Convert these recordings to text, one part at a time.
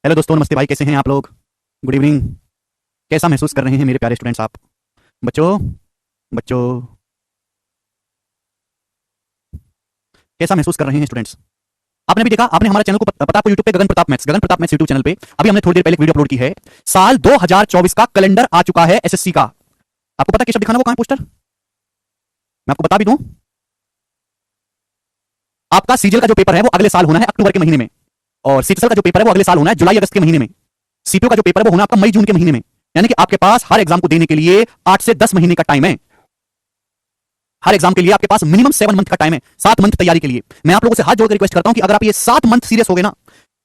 Hello दोस्तों, नमस्ते भाई, कैसे हैं आप लोग? Good evening. कैसा महसूस कर रहे हैं मेरे प्यारे स्टूडेंट्स आप? बच्चों, बच्चों, कैसा महसूस कर रहे हैं स्टूडेंट्स? आपने भी देखा, आपने हमारे चैनल को पता आपको यूट्यूब पे गगन प्रताप मैथ्स यूट्यूब चैनल पे अभी हमने थोड़ी देर पहले एक वीडियो अपलोड की है। साल 2024 का कैलेंडर आ चुका है एसएससी का। आपको पता है केशव दिखाना वो कहां है पोस्टर? मैं आपको बता भी दूं, आपका सीजीएल का जो पेपर है वो अगले साल होना है अक्टूबर के महीने में, और सीटीएल का जो पेपर है वो अगले साल होना है जुलाई अगस्त के महीने में। सीपीओ का जो पेपर है वो होना आपका मई जून के महीने में। यानी कि आपके पास हर एग्जाम को देने के लिए 8 से 10 महीने का टाइम है। हर एग्जाम के लिए आपके पास मिनिमम 7 मंथ का टाइम है, 7 मंथ तैयारी के लिए। मैं आप लोगों से हाथ जोड़कर रिक्वेस्ट करता हूं कि अगर आप ये 7 मंथ सीरियस हो गए ना,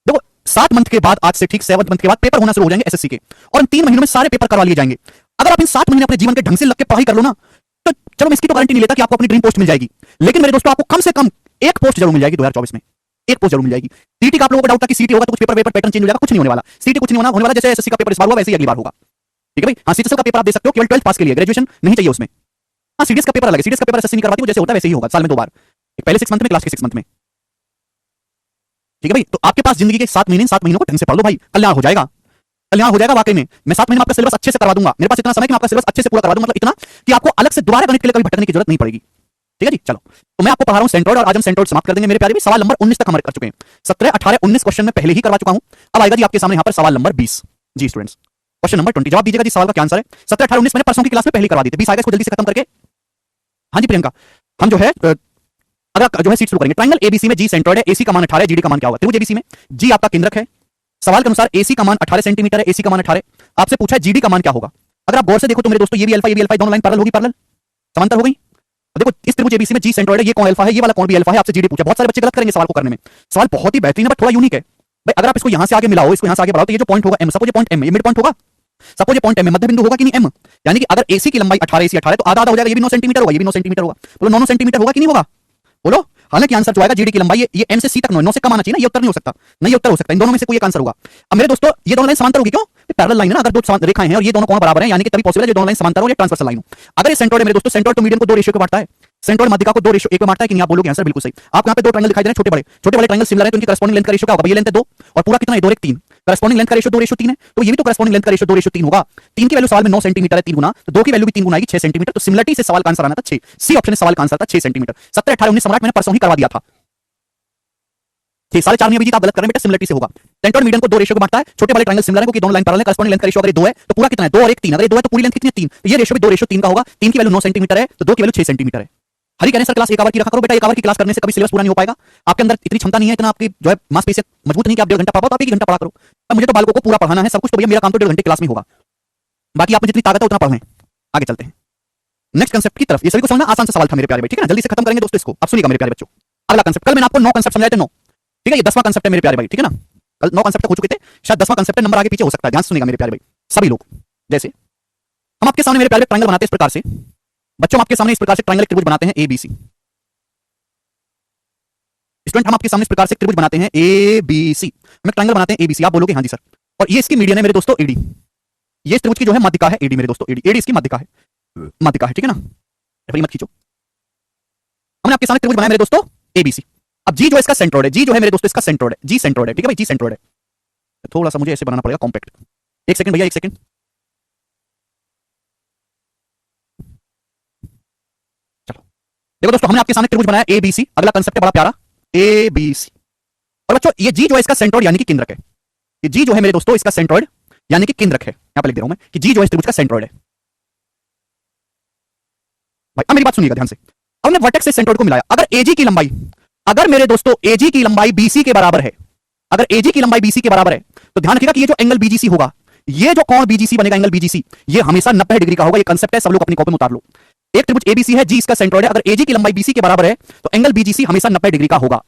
देखो 7 मंथ के बाद, आज से ठीक 7 मंथ के बाद पेपर होना शुरू हो जाएंगे एसएससी के, और इन 3 महीनों में सारे पेपर करवा लिए जाएंगे। अगर आप इन 7 महीने अपने जीवन के ढंग से लग के पढ़ाई कर लो ना, तो चलो मैं इसकी तो गारंटी नहीं लेता कि आपको अपनी ड्रीम पोस्ट मिल जाएगी, लेकिन मेरे दोस्तों आपको कम से कम एक पोस्ट जरूर मिल जाएगी 2024 में। एक पोस्ट जरूर मिल जाएगी। सीटी का आप लोगों को डाउट था कि सीटी होगा तो कुछ पेपर पैटर्न चेंज हो जाएगा, कुछ नहीं होने वाला। सीटी कुछ नहीं होने वाला, जैसे एसएससी का पेपर इस बार हुआ वैसे ही अगली बार होगा। ठीक है भाई? हाँ, सीटीएल का पेपर आप दे सकते हो, केवल 12th पास के लिए, ग्रेजुएशन नहीं चाहिए उसमें। हाँ, सीडीएस का पेपर अलग है, सीडीएस का पेपर एसएससी नहीं करवाती, वो जैसे होता है वैसे ही होगा, साल में 2 बार, एक पहले 6 मंथ में, क्लास के 6 मंथ में। ठीक है भाई? तो आपके पास जिंदगी के 7 महीने, 7 महीनों को ढंग से पढ़ लो भाई, कल्याण हो जाएगा। कल्याण हो जाएगा वाकई में। मैं 7 महीने में आपका सिलेबस अच्छे से करवा दूंगा। मेरे पास इतना समय कि मैं आपका सिलेबस अच्छे से पूरा करवा दूंगा, मतलब इतना कि आपको अलग से दोबारा गणित के लिए कभी भटकने की जरूरत नहीं पड़ेगी। ठीक है जी? चलो, तो मैं आपको पढ़ा रहा हूं सेंट्रोइड, और आज हम सेंट्रोइड समाप्त कर देंगे मेरे प्यारे भी। सवाल नंबर 19 तक हमारे कर चुके हैं। 17, 18, 19 क्वेश्चन में पहले ही करवा चुका हूं। अब आएगा जी आपके सामने यहाँ पर सवाल नंबर 20। जी स्टूडेंट्स, क्वेश्चन नंबर 20 जवाब दीजिएगा जी। सवाल का क्या आंसर है? 17, 18, 19 मैंने परसों की क्लास में पहले करवा दी थी। 20 आएगा, इसको जल्दी से खत्म करके। हाँ जी प्रियंका, हम जो है अगर जो है सीट शुरू करेंगे। ट्रायंगल एबीसी में जी सेंट्रोइड है, एसी का मान 18 है, जीडी का मान क्या होगा? त्रिभुज एबीसी में जी आपका केंद्रक है। सवाल के अनुसार एसी का मान 18 सेंटीमीटर है, एसी का मान 18। आपसे पूछा है जीडी का मान क्या होगा। अगर आप गौर से देखो तो मेरे दोस्तों ये भी अल्फा दोनों लाइन पैरेलल होगी, पैरेलल समांतर हो गई। देखो इस त्रिभुज एबीसी में जी सेंट्रोइड है, ये कौन अल्फा है, ये वाला कौन भी अल्फा है। आपसे जीडी पूछा, बहुत सारे बच्चे गलत करेंगे सवाल को करने में। सवाल बहुत ही बेहतरीन है बट थोड़ा यूनिक है भाई। अगर आप इसको यहां से आगे मिलाओ, इसको यहां से आगे बढ़ाओ, तो ये जो पॉइंट होगा एम, सपोज ये पॉइंट एम, ये मिड पॉइंट होगा। सपोज ये पॉइंट एम मध्य बिंदु होगा कि नहीं एम, यानी कि अगर एसी की लंबाई 18, एसी 18 तो आधा आधा हो जाएगा, ये भी 9 सेंटीमीटर होगा, ये भी 9 सेंटीमीटर होगा। बोलो 9 सेंटीमीटर होगा कि नहीं होगा? बोलो। हालांकि आंसर जो आएगा जीडी की लंबाई ये एम से सी तक 9 से कम आना चाहिए ना, ये उत्तर नहीं हो सकता। नहीं, ये उत्तर हो सकता है, इन दोनों में से कोई एक आंसर होगा। अब मेरे दोस्तों ये दोनों लाइन समांतर होगी, क्यों? पैरेलल लाइन है ना, अगर दो रेखाएं हैं और ये दोनों कोण बराबर हैं, यानी कि तभी पॉसिबल है ये दोनों लाइन समांतर हो या ट्रांसवर्सल लाइन हो। अगर ये सेंट्रोइड है मेरे दोस्तों, सेंट्रोइड तो मीडियन को 2 रेशियो में बांटता है। सेंट्रोइड मध्यिका को 2 रेशियो 1 में बांटता है कि नहीं? आप बोलोगे आंसर बिल्कुल सही। आपको यहाँ पे 2 ट्रायंगल दिखाई दे रहे हैं, छोटे बड़े ट्रायंगल सिमिलर है, तो इनकी करस्पॉन्डिंग लेंथ का रेशियो क्या होगा? ये लेंथ है 2 और पूरा कितना है? 2 और 1 3। करस्पॉन्डिंग लेंथ का रेशियो 2 रेशियो 3 है, तो ये भी तो करस्पॉन्डिंग लेंथ का रेशियो 2 रेशियो 3 होगा। 3 की वैल्यू सवाल में 9 सेंटीमीटर है, 3 गुना, तो 2 की वैल्यू भी 3 गुना आएगी, 6 सेंटीमीटर। तो सिमिलरिटी से सवाल का आंसर आना था 6। सी ऑप्शन में सवाल का आंसर था 6 सेंटीमीटर। 17, 18, 19 सम्राट मैंने परसों ही करवा दिया था। ठीक, 4.5 में भी आप गलत कर रहे हैं बेटा, सिमिलरिटी से होगा। सेंट्रोइड मीडियन को 2 रेशियो में बांटता है, छोटे बड़े ट्रायंगल सिमिलर हैं क्योंकि दोनों लाइन पैरेलल है। करस्पॉन्डिंग लेंथ का रेशियो अगर 2 है तो पूरा कितना है? 2 और 1 3। अगर ये 2 है तो पूरी लेंथ कितनी है? 3। तो ये रेशियो भी 2 रेशियो 3 का होगा। 3 की वैल्यू 9 सेंटीमीटर है, तो 2 की वैल्यू 6 सेंटीमीटर है। हरी कह रहे हैं सर क्लास 1 आवर की रखा करो बेटा, 1 आवर की क्लास करने से कभी सिलेबस पूरा नहीं हो पाएगा। आपके अंदर इतनी क्षमता नहीं है, इतना आपकी जो है मांसपेशियां मजबूत नहीं कि आप 1.5 घंटा पढ़ाओ, तो आप 1 घंटा पढ़ा करो। अब मुझे तो बालकों को पूरा पढ़ाना है सब कुछ, तो भैया मेरा काम तो 1.5 घंटे क्लास में होगा। बाकी आप में जितनी ताकत है उतना पढ़ें। आगे चलते हैं नेक्स्ट कंसेप्ट की तरफ। ये सभी को समझना आसान सा सवाल था मेरे प्यारे भाई, ठीक है ना? जल्दी से खत्म करेंगे दोस्तों इसको। अब सुनिएगा मेरे प्यारे बच्चों, अगला कंसेप्ट। कल मैंने आपको 9 कंसेप्ट समझाए थे, 9। ठीक है, ये 10वां कंसेप्ट है मेरे प्यारे भाई, ठीक है ना? कल 9 कंसेप्ट हो चुके थे, शायद 10वां कंसेप्ट है, नंबर आगे पीछे हो सकता है। ध्यान से सुनिएगा मेरे प्यारे भाई सभी लोग। जैसे हम आपके सामने मेरे प्यारे ट्रायंगल बनाते हैं इस प्रकार से। बच्चों, हम आपके सामने इस प्रकार से ट्रायंगल त्रिभुज बनाते हैं एबीसी। स्टूडेंट, हम आपके सामने इस प्रकार से त्रिभुज बनाते हैं एबीसी। हम एक ट्रायंगल बनाते हैं एबीसी। आप बोलोगे हाँ जी सर, और ये इसकी मीडियन है मेरे दोस्तों एडी। ये त्रिभुज की जो है मध्यिका है एडी मेरे दोस्तों, एडी, एडी इसकी मध्यिका है, मध्यिका है, ठीक है ना? फिर मत खींचो। हमने आपके सामने त्रिभुज बनाया मेरे दोस्तों एबीसी। अब जी जो है इसका सेंट्रोइड है, जी जो है मेरे दोस्तों इसका सेंट्रोइड है, जी सेंट्रोइड है, ठीक है भाई, जी सेंट्रोइड है। थोड़ा सा मुझे ऐसे बनाना पड़ेगा कॉम्पैक्ट। 1 सेकंड भैया, 1 सेकंड। चलो देखो दोस्तों, हमने आपके सामने त्रिभुज बनाया एबीसी। अगला कंसेप्ट है बड़ा प्यारा, एबीसी। और बच्चों ये जी जो है इसका सेंट्रोइड यानी कि केंद्रक है। ये जी जो है मेरे दोस्तों इसका सेंट्रोइड यानी कि केंद्रक है। यहां पर लिख दे रहा हूं मैं कि जी जो है इस त्रिभुज का सेंट्रोइड है। भाई अब मेरी बात सुनिएगा ध्यान से। हमने वर्टेक्स से सेंट्रोइड को मिलाया। अगर एजी की लंबाई, अगर मेरे दोस्तों एजी की लंबाई बीसी के बराबर है, अगर एजी की लंबाई बीसी के बराबर है, तो ध्यान रखिएगा कि ये जो एंगल बीजीसी होगा, ये जो कोण बीजीसी बनेगा, एंगल बीजीसी, ये हमेशा 90 डिग्री का होगा। ये कंसेप्ट है, सब लोग अपनी कॉपी में उतार लो। एक त्रिभुज एबीसी है, जी इसका सेंट्रोइड है। अगर एजी की लंबाई बीसी के बराबर है तो एंगल बीजीसी हमेशा 90 डिग्री का होगा।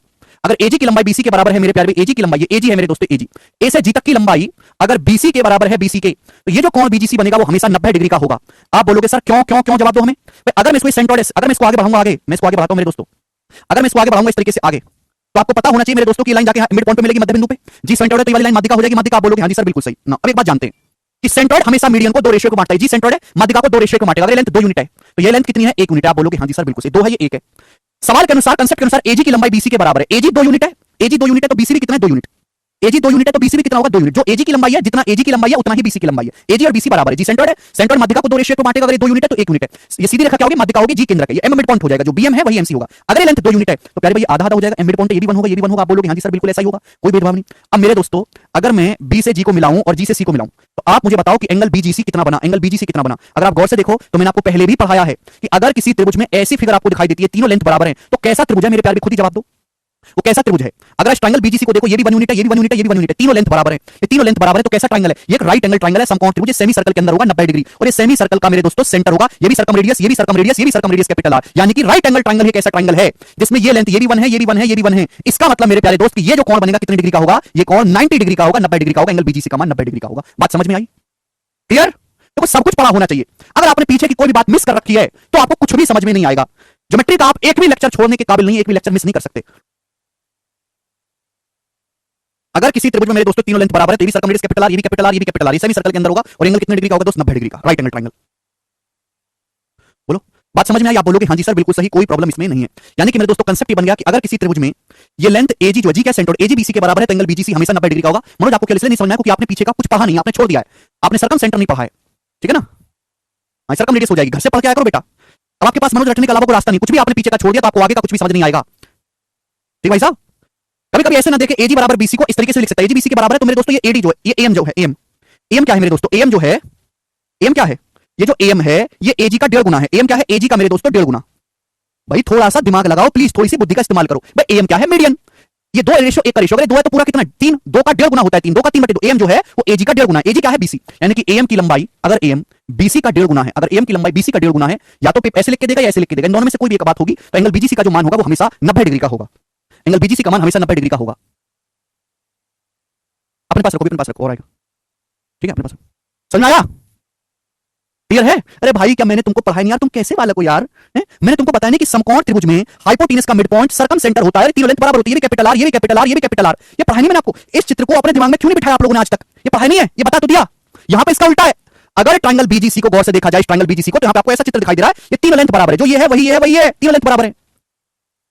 अगर एजी की लंबाई बीसी के बराबर है मेरे प्यारे, एजी की लंबाई, ये एजी है मेरे दोस्तों, एजी, ए से जी तक की लंबाई अगर बीसी के बराबर है, बीसी के, तो ये जो कोण बीजीसी बनेगा वो हमेशा 90 डिग्री का होगा। आप बोलोगे सर क्यों क्यों क्यों? जवाब दो हमें। अगर मैं इसको सेंट्रोइड, अगर मैं इसको आगे बढ़ाऊंगा, आगे मैं इसको आगे बढ़ाता हूं मेरे दोस्तों, अगर मैं इसको आगे बढ़ाऊंगा इस तरीके से आगे, तो आपको पता होना चाहिए मेरे दोस्तों की लाइन जाके मिड पॉइंट पे मिलेगी, मध्य बिंदु पे। जी सेंट्रोइड है तो ये वाली लाइन मध्यिका हो जाएगी, मध्यिका। आप बोलोगे हाँ जी सर बिल्कुल सही ना। अब एक बात जानते हैं कि सेंट्रोइड हमेशा मीडियन को 2 रेशियो को बांटता है। जी सेंट्रोइड है, मध्यिका को 2 रेशियो को बांटेगा। अगर ये लेंथ 2 यूनिट है तो ये लेंथ कितनी है? 1 यूनिट है। आप बोलोगे हाँ जी सर बिल्कुल सही, 2 है, ये 1 है। सवाल के अनुसार, कंसेप्ट के अनुसार एजी की लंबाई बीसी के बराबर है। एजी 2 यूनिट है, एजी 2 यूनिट है तो बीसी भी कितना है? 2 यूनिट। एजी 2 यूनिट है तो बीसी भी कितना होगा 2 यूनिट। जो एजी की लंबाई है, जितना एजी की लंबाई है उतना ही बीसी की लंबाई है। एजी और बीसी बराबर है। जी सेंटर है, सेंटर माध्यिका को 2 रेशियो में बांटेगा। अगर ये 2 यूनिट है तो 1 यूनिट है। ये सीधी रेखा क्या होगी, माध्यिका होगी, जी केंद्र का, ये एम मिड पॉइंट हो जाएगा। जो बीएम है वही एमसी होगा। अगर ये लेंथ 2 यूनिट है तो प्यारे भाई आधा आधा हो जाएगा। एम मिड पॉइंट ये भी 1 होगा, ये भी 1 होगा। आप बोलोगे हां जी सर बिल्कुल ऐसा ही होगा, कोई भेदभाव नहीं। अब मेरे दोस्तों अगर मैं बी से जी को मिलाऊं और जी से सी को मिलाऊं तो आप मुझे बताओ कि एंगल बीजीसी कितना बना, एंगल बीजीसी कितना बना। अगर आप गौर से देखो तो मैंने आपको पहले भी पढ़ाया है कि अगर किसी त्रिभुज में ऐसी फिगर आपको दिखाई देती है, तीनों लेंथ बराबर है, तो कैसा त्रिभुज है मेरे प्यारे, खुद ही जवाब दो। वो कैसा त्रिभुज है? अगर इस ट्रायंगल बीजीसी को देखो, ये भी 1 यूनिट है, ये भी 1 यूनिट है, ये भी 1 यूनिट है, तीनों लेंथ बराबर है। ये तीनों लेंथ बराबर है तो कैसा ट्रायंगल है? ये एक राइट एंगल ट्रायंगल है, समकोण त्रिभुज, सेमी सर्कल के अंदर होगा 90 डिग्री, और ये सेमी सर्कल का मेरे दोस्तों सेंटर होगा। ये भी सर्कम रेडियस, ये भी सर्कम रेडियस, ये भी सर्कम रेडियस कैपिटल आर, यानी कि राइट एंगल ट्रायंगल ये कैसा ट्रायंगल है जिसमें ये लेंथ ये भी 1 है, ये भी 1 है, ये भी 1 है। इसका मतलब मेरे प्यारे दोस्त कि ये जो कोण बनेगा कितने डिग्री का होगा? ये कोण 90 डिग्री का होगा, 90 डिग्री का होगा। एंगल बीजीसी का मान 90 डिग्री का होगा। बात समझ में आई? क्लियर? देखो सब कुछ पढ़ा होना चाहिए। अगर आपने पीछे की कोई भी बात मिस कर रखी है तो आपको कुछ भी समझ में नहीं आएगा। ज्योमेट्री का आप एक भी लेक्चर छोड़ने के काबिल नहीं, एक भी लेक्चर मिस नहीं कर सकते। अगर किसी त्रिभुज में मेरे दोस्तों तीनों लेंथ बराबर है तो ये भी सर्कम रेडियस कैपिटल आर, ये भी कैपिटल आर, ये भी कैपिटल आर, ये सेमी सर्कल के अंदर होगा, और एंगल कितने डिग्री का होगा दोस्त? 90 डिग्री का, राइट एंगल ट्रायंगल। बोलो बात समझ में आई? आप बोलोगे हां जी सर बिल्कुल सही, कोई प्रॉब्लम इसमें नहीं है। यानी कि मेरे दोस्तों कांसेप्ट ये बन गया कि अगर किसी त्रिभुज में ये लेंथ एजी जो जी का सेंटर एजी बीसी के बराबर है तो एंगल बीजीसी हमेशा 90 डिग्री का होगा। मनोज आपको क्या इसलिए नहीं समझना है क्योंकि आपने पीछे का कुछ पढ़ा नहीं, आपने छोड़ दिया है, आपने सर्कम सेंटर नहीं पढ़ा है, ठीक है ना? हाँ सर्कम रेडियस हो जाएगी, घर से पढ़ के आया करो बेटा। अब आपके पास मनोज रटने के अलावा कोई रास्ता नहीं, कुछ भी आपने पीछे का छोड़ दिया तो आपको आगे का कुछ भी समझ नहीं आएगा। ठीक भाई साहब? कभी कभी ऐसे ना देखे एजी बराबर बीसी को इस तरीके से लिख सकता है, एजी बीसी के बराबर है तो मेरे दोस्तों ये एडी जो है, ये एम जो है, एम एम क्या है मेरे दोस्तों? एम जो है, एम क्या है? ये जो एम है ये एजी का 1.5 गुना है। एम क्या है? एजी का मेरे दोस्तों 1.5 गुना। भाई थोड़ा सा दिमाग लगाओ प्लीज, थोड़ी सी बुद्धि का इस्तेमाल करो। भाई एम क्या है? मीडियन। ये 2 रेशियो 1 का रेशियो, अगर 2 है तो पूरा कितना? 3, 2 का 1.5 गुना होता है, 3 2 का 3/2। एम जो है वो एजी का 1.5 गुना है। एजी क्या है? बीसी, यानी कि एम की लंबाई अगर एम बीसी का 1.5 गुना है, अगर एम की लंबाई बीसी का 1.5 गुना है, या तो ऐसे लिख के देगा या ऐसे लिख के देगा, इन दोनों में से कोई भी एक बात होगी, तो एंगल बीजीसी का जो मान होगा वो हमेशा 90 डिग्री का होगा। एंगल बीजीसी का मान हमेशा 90 डिग्री का होगा। अपने पास रखो, अपने पास रखो, और आएगा, ठीक है? अपने पास समझ में आया? क्लियर है? अरे भाई क्या मैंने तुमको पढ़ाया नहीं यार? तुम कैसे वाले को यार? मैंने तुमको बताया नहीं कि समकोण त्रिभुज में हाइपोटेनस का मिड पॉइंट सर्कम सेंटर होता है, तीनों लेंथ बराबर होती है, ये भी कैपिटल आर, ये भी कैपिटल आर, ये भी कैपिटल आर। ये पढ़ाई नहीं मैंने आपको? इस चित्र को अपने दिमाग में क्यों नहीं बिठाया आप लोगों ने आज तक? ये पढ़ाई नहीं है? ये बता तो दिया। यहां पे इसका उल्टा है। अगर ट्रायंगल बीजीसी को गौर से देखा जाए, ट्रायंगल बीजीसी को, तो यहां पे आपको ऐसा चित्र दिखाई दे रहा है, ये तीनों लेंथ बराबर है, जो ये है वही है, वही है, तीनों लेंथ बराबर है।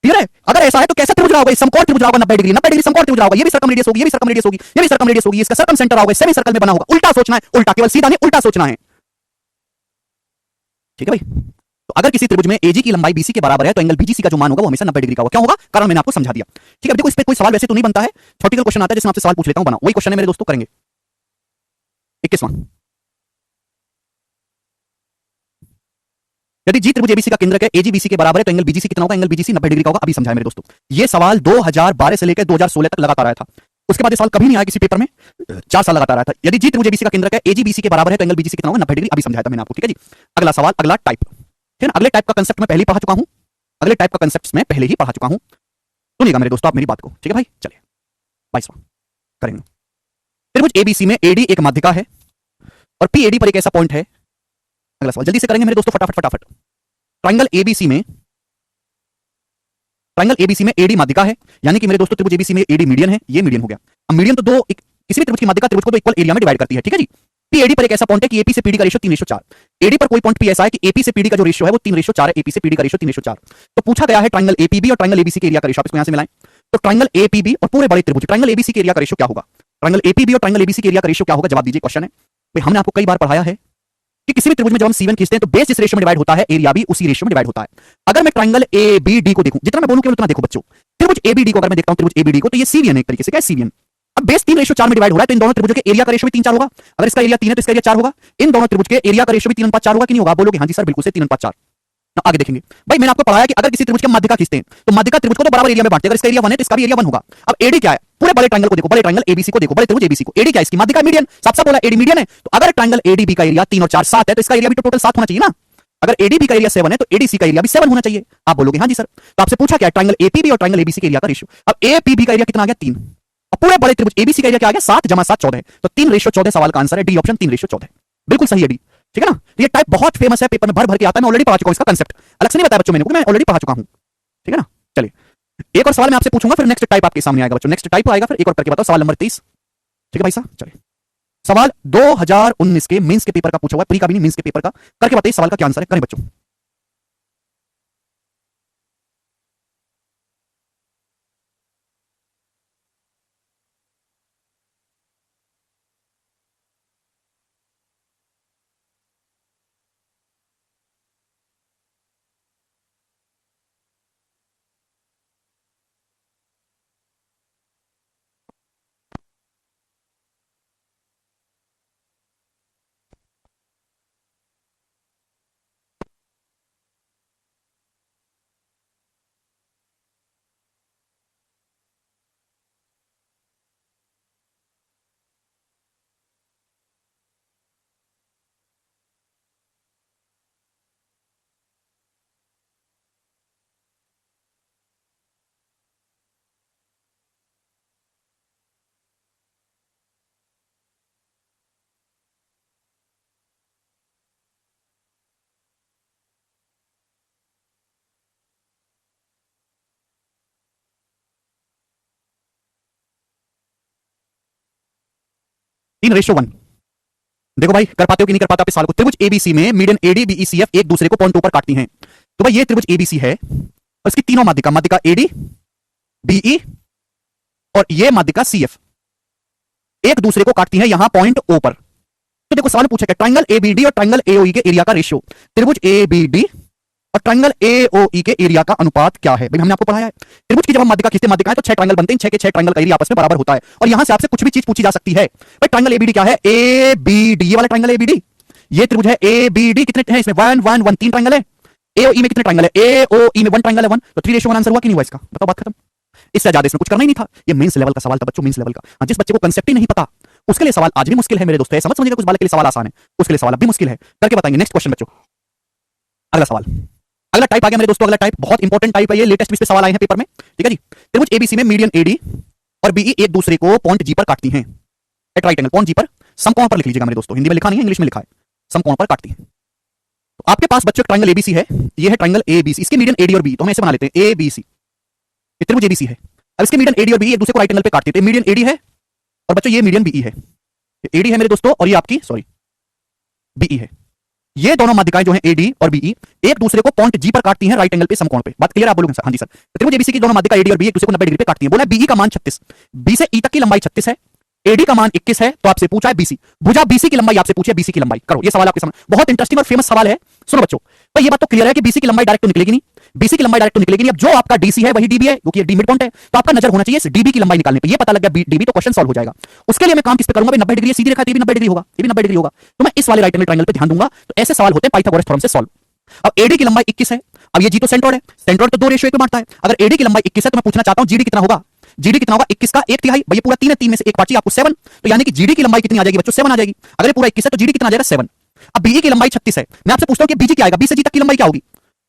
क्लियर है? अगर ऐसा है तो कैसा त्रिभुज होगा? समकोण त्रिभुज होगा 90 डिग्री, 90 डिग्री समकोण त्रिभुज होगा। ये भी सर्कम रेडियस होगी, ये भी सर्कम रेडियस होगी, ये भी सर्कम रेडियस होगी, इसका सर्कम सेंटर होगा, सेमी सर्कल में बना होगा। उल्टा सोचना है, उल्टा, केवल सीधा नहीं, उल्टा सोचना है। ठीक है भाई? तो अगर किसी त्रिभुज में एजी की लंबाई बीसी के बराबर है तो एंगल बीजीसी का जो मान होगा वो हमेशा 90 डिग्री का होगा। क्या होगा? कारण मैंने आपको समझा दिया। ठीक है? देखो इस पे कोई सवाल वैसे तो नहीं बनता है, थ्योरेटिकल क्वेश्चन आता है जिसमें आपसे सवाल पूछ लेता हूं, बना वही क्वेश्चन है मेरे दोस्तों, करेंगे। 21वां, यदि जी त्रिभुज एबीसी का केंद्रक है, एजी बीसी के बराबर है तो एंगल बीजीसी कितना होगा? एंगल बीजीसी 90 डिग्री का होगा। अभी समझाया मेरे दोस्तों। ये सवाल 2012 से लेकर 2016 तक लगातार आया था। उसके बाद ये सवाल कभी नहीं आया किसी पेपर में, 4 साल लगातार आया था। यदि जी त्रिभुज एबीसी का केंद्रक है, एजी बीसी के बराबर है तो एंगल बीजीसी कितना होगा? 90 डिग्री। अभी समझाया था मैंने आपको। ठीक है जी? अगला सवाल, अगला टाइप। ठीक है? अगले टाइप का कंसेप्ट मैं पहले ही पढ़ा चुका हूं, अगले टाइप का कंसेप्ट मैं पहले ही पढ़ा चुका हूं। सुनिएगा मेरे दोस्तों आप मेरी बात को। ठीक है भाई? चलिए 22वां करेंगे। त्रिभुज एबीसी में एडी एक माध्यिका है और पीएडी पर एक ऐसा पॉइंट है। अगला सवाल जल्दी से करेंगे मेरे दोस्तों, फटाफट फटाफट। ट्रायंगल एबीसी में, ट्रायंगल एबीसी में एडी माध्यिका है, यानी कि मेरे दोस्तों त्रिभुज एबीसी में एडी मीडियन है, ये मीडियन हो गया। अब मीडियन तो दो किसी भी त्रिभुज की माध्यिका त्रिभुज को तो इक्वल एरिया में डिवाइड करती है। ठीक है जी? पीएडी पर एक ऐसा पॉइंट है कि एपी से पीडी का रेशियो 3:4। एडी पर कोई पॉइंट भी ऐसा है कि एपी से पीडी का जो रेशियो है वो 3:4 है, एपी से पीडी का रेशियो 3:4। तो पूछा गया है ट्रायंगल एपीबी और ट्रायंगल एबीसी के एरिया का रेशियो, आप इसको यहां से मिलाएं तो ट्रायंगल एपीबी और पूरे बड़े त्रिभुज ट्रायंगल एबीसी के एरिया का रेशियो क्या होगा? ट्रायंगल एपीबी और ट्रायंगल एबीसी के एरिया का रेशियो क्या होगा? जवाब दीजिए, क्वेश्चन है भाई। हमने आपको कई बार पढ़ाया है कि किसी भी त्रिभुज में जब हम C1 खींचते हैं तो बेस जिस रेशियो में डिवाइड होता है, एरिया भी उसी रेशियो में डिवाइड होता है। अगर मैं ट्रायंगल एबीडी को देखूं, जितना मैं बोलूं केवल उतना देखो बच्चों, त्रिभुज एबीडी को अगर मैं देखता हूं, त्रिभुज एबीडी को, तो ये सीवीएन है एक तरीके से। क्या है? सीवीएन। अब बेस 3:4 में डिवाइड हो रहा है तो इन दोनों त्रिभुजों के एरिया का रेशियो भी 3:4 होगा। अगर इसका एरिया 3 है तो इसका एरिया 4 होगा। इन दोनों त्रिभुज के एरिया का रेशियो भी 3:4 होगा कि नहीं होगा? बोलोगे हां जी सर बिल्कुल से 3:4। आगे देखेंगे भाई, मैंने आपको पढ़ाया कि अगर किसी त्रिभुज की माध्यिका खींचते हैं तो माध्यिका त्रिभुज को तो बराबर एरिया में बांटते हैं। अगर इसका एरिया 1 है तो इसका भी एरिया 1 होगा। अब एडी क्या है? पूरे बड़े ट्रायंगल को देखो, बड़े ट्रायंगल एबीसी को देखो, बड़े त्रिभुज एबीसी को, एडी क्या है? इसकी माध्यिका मीडियन, साफ साफ बोला एडी मीडियन है। तो अगर ट्रायंगल एडीबी का एरिया 3 और 4 7 है तो इसका एरिया भी तो टोटल 7 होना चाहिए ना। अगर एडीबी का एरिया 7 है तो एडीसी का एरिया भी 7 होना चाहिए। आप बोलोगे हां जी सर। तो आपसे पूछा क्या? ट्रायंगल एपीबी और ट्रायंगल एबीसी के एरिया का रेशियो। अब एपीबी का एरिया कितना आ गया? 3। और पूरे बड़े त्रिभुज एबीसी का एरिया क्या आ गया? 7 + 7 14। तो 3:14 सवाल का आंसर है डी ऑप्शन, 3:14 बिल्कुल सही है डी। ठीक है ना? ये टाइप बहुत फेमस है, पेपर में भर भर के आता है। मैं ऑलरेडी पढ़ा चुका हूं इसका कंसेप्ट, अलग से नहीं बताया बच्चों मैंने, क्योंकि मैं ऑलरेडी पढ़ा चुका हूं। ठीक है ना? चलिए एक और सवाल मैं आपसे पूछूंगा, फिर नेक्स्ट टाइप आपके सामने आएगा बच्चों। नेक्स्ट टाइप आएगा, फिर एक और करके बताओ। सवाल नंबर 23। ठीक है भाई साहब? चलिए सवाल 2019 के मेंस के पेपर का पूछा हुआ है, प्री का भी नहीं, मेंस के पेपर का। करके बताइए सवाल का क्या आंसर है, करें बच्चों। 3:1। देखो भाई, कर पाते हो कि नहीं कर पाते आप इस सवाल को? त्रिभुज एबीसी में मीडियन एडी बीई सीएफ एक दूसरे को पॉइंट ऊपर काटती हैं। तो भाई ये त्रिभुज एबीसी है और इसकी तीनों माध्यिका, माध्यिका एडी, बीई और ये माध्यिका सीएफ एक दूसरे को काटती है यहां पॉइंट ओ पर। तो देखो सवाल पूछा क्या, ट्रायंगल एबीडी और ट्रायंगल एओई के एरिया का रेशियो, त्रिभुज एबीडी और ट्रायंगल एओई के एरिया का अनुपात क्या है? भाई हमने आपको पढ़ाया है, त्रिभुज की जब हम माध्यिका खींचते माध्यिका है तो 6 ट्रायंगल बनते हैं, 6 के 6 ट्रायंगल का एरिया आपस में बराबर होता है। और यहां से आपसे कुछ भी चीज पूछी जा सकती है। भाई ट्रायंगल एबीडी क्या है? एबीडी, ये वाला ट्रायंगल एबीडी, ये त्रिभुज है एबीडी, कितने हैं इसमें? 1 1 1, 3 ट्रायंगल है। एओई में कितने ट्रायंगल है? एओई में 1 ट्रायंगल है 1, तो 3:1 आंसर हुआ कि नहीं हुआ इसका? बताओ, बात खत्म। इससे ज्यादा इसमें कुछ करना ही नहीं था। ये मेंस लेवल का सवाल था बच्चों, मेंस लेवल का। हाँ, जिस बच्चे को कंसेप्ट ही नहीं पता उसके लिए सवाल आज भी मुश्किल है मेरे दोस्तों। समझ समझिएगा, कुछ बालक के लिए सवाल आसान है, उसके लिए सवाल अब भी मुश्किल है। करके बताएंगे। नेक्स्ट क्वेश्चन बच्चों, अगला सवाल, अगला टाइप आ गया मेरे दोस्तों। अगला टाइप बहुत इंपॉर्टेंट टाइप है, ये लेटेस्ट इस पे सवाल आए हैं पेपर में। ठीक है जी। त्रिभुज एबीसी में मीडियन एडी और बीई एक दूसरे को पॉइंट जी पर काटती हैं। एट राइट एंगल, पॉइंट जी पर, समकोण पर लिख लीजिएगा मेरे दोस्तों, हिंदी में लिखा नहीं है, इंग्लिश में लिखा है, समकोण पर काटती है। तो आपके पास बच्चों ट्रायंगल एबीसी है, ये है ट्रायंगल एबीसी, इसके मीडियन एडी और बी, तो हम ऐसे बना लेते हैं एबीसी, ये त्रिभुज एबीसी है। अब इसके मीडियन एडी और बी एक दूसरे को राइट एंगल पे काटते हैं। मीडियन एडी है और बच्चों ये मीडियन बीई है, एडी है मेरे दोस्तों और ये आपकी सॉरी बीई है। ये दोनों माध्यिकाएं जो हैं एडी और बीई एक दूसरे को पॉइंट जी पर काटती हैं राइट एंगल पे समकोण पे। बात क्लियर आप बोलोगे सर? हाँ जी सर। त्रिभुज एबीसी की दोनों माध्यिका एडी और बी एक दूसरे को 90 डिग्री पे काटती हैं। बोला बीई का मान 36, बी से ई तक की लंबाई 36 है, एडी का मान 21 है, तो आपसे पूछा है बीसी, भुजा बीसी की लंबाई आपसे पूछी है, बीसी की लंबाई करो। ये सवाल आपके सामने बहुत इंटरेस्टिंग और फेमस सवाल है। सुनो बच्चों, तो ये बात तो क्लियर है कि बीसी की लंबाई डायरेक्ट तो निकलेगी नहीं, बीसी की लंबाई डायरेक्ट तो निकलेगी नहीं। अब जो आपका डीसी है वही डीबी है, क्योंकि ये डी मिड पॉइंट है, तो आपका नजर होना चाहिए इस डीबी की लंबाई निकालने पे। ये पता लग गया डीबी, तो क्वेश्चन सॉल्व हो जाएगा। उसके लिए मैं काम किस पे करूंगा? 90 डिग्री सीधी रेखा, ये भी 90 डिग्री होगा, ये भी 90 डिग्री होगा, तो मैं इस वाले राइट एंगल ट्रायंगल पे ध्यान दूंगा। तो ऐसे सवाल होते हैं पाइथागोरस थ्योरम से सॉल्व। अब एडी की लंबाई 21 है, अब ये जी तो सेंट्रोइड है, सेंट्रोइड तो 2:1 में बांटता है। अगर एडी की लंबाई 21 है तो मैं पूछना चाहता हूं जीडी कितना होगा? जीडी कितना होगा? 21 का 1/3, भाई पूरा 3 है, 3 में से 1 पार्ट चाहिए आपको 7, तो यानी कि जीडी की लंबाई कितनी आ जाएगी बच्चों? 7 आ जाएगी। अगर ये पूरा 21 है तो जीडी कितना आ जाएगा? 7। अब बीई की लंबाई 36 है, मैं आपसे पूछता हूं कि बीजी क्या आएगा? बी से जी तक की लंबाई क्या होगी?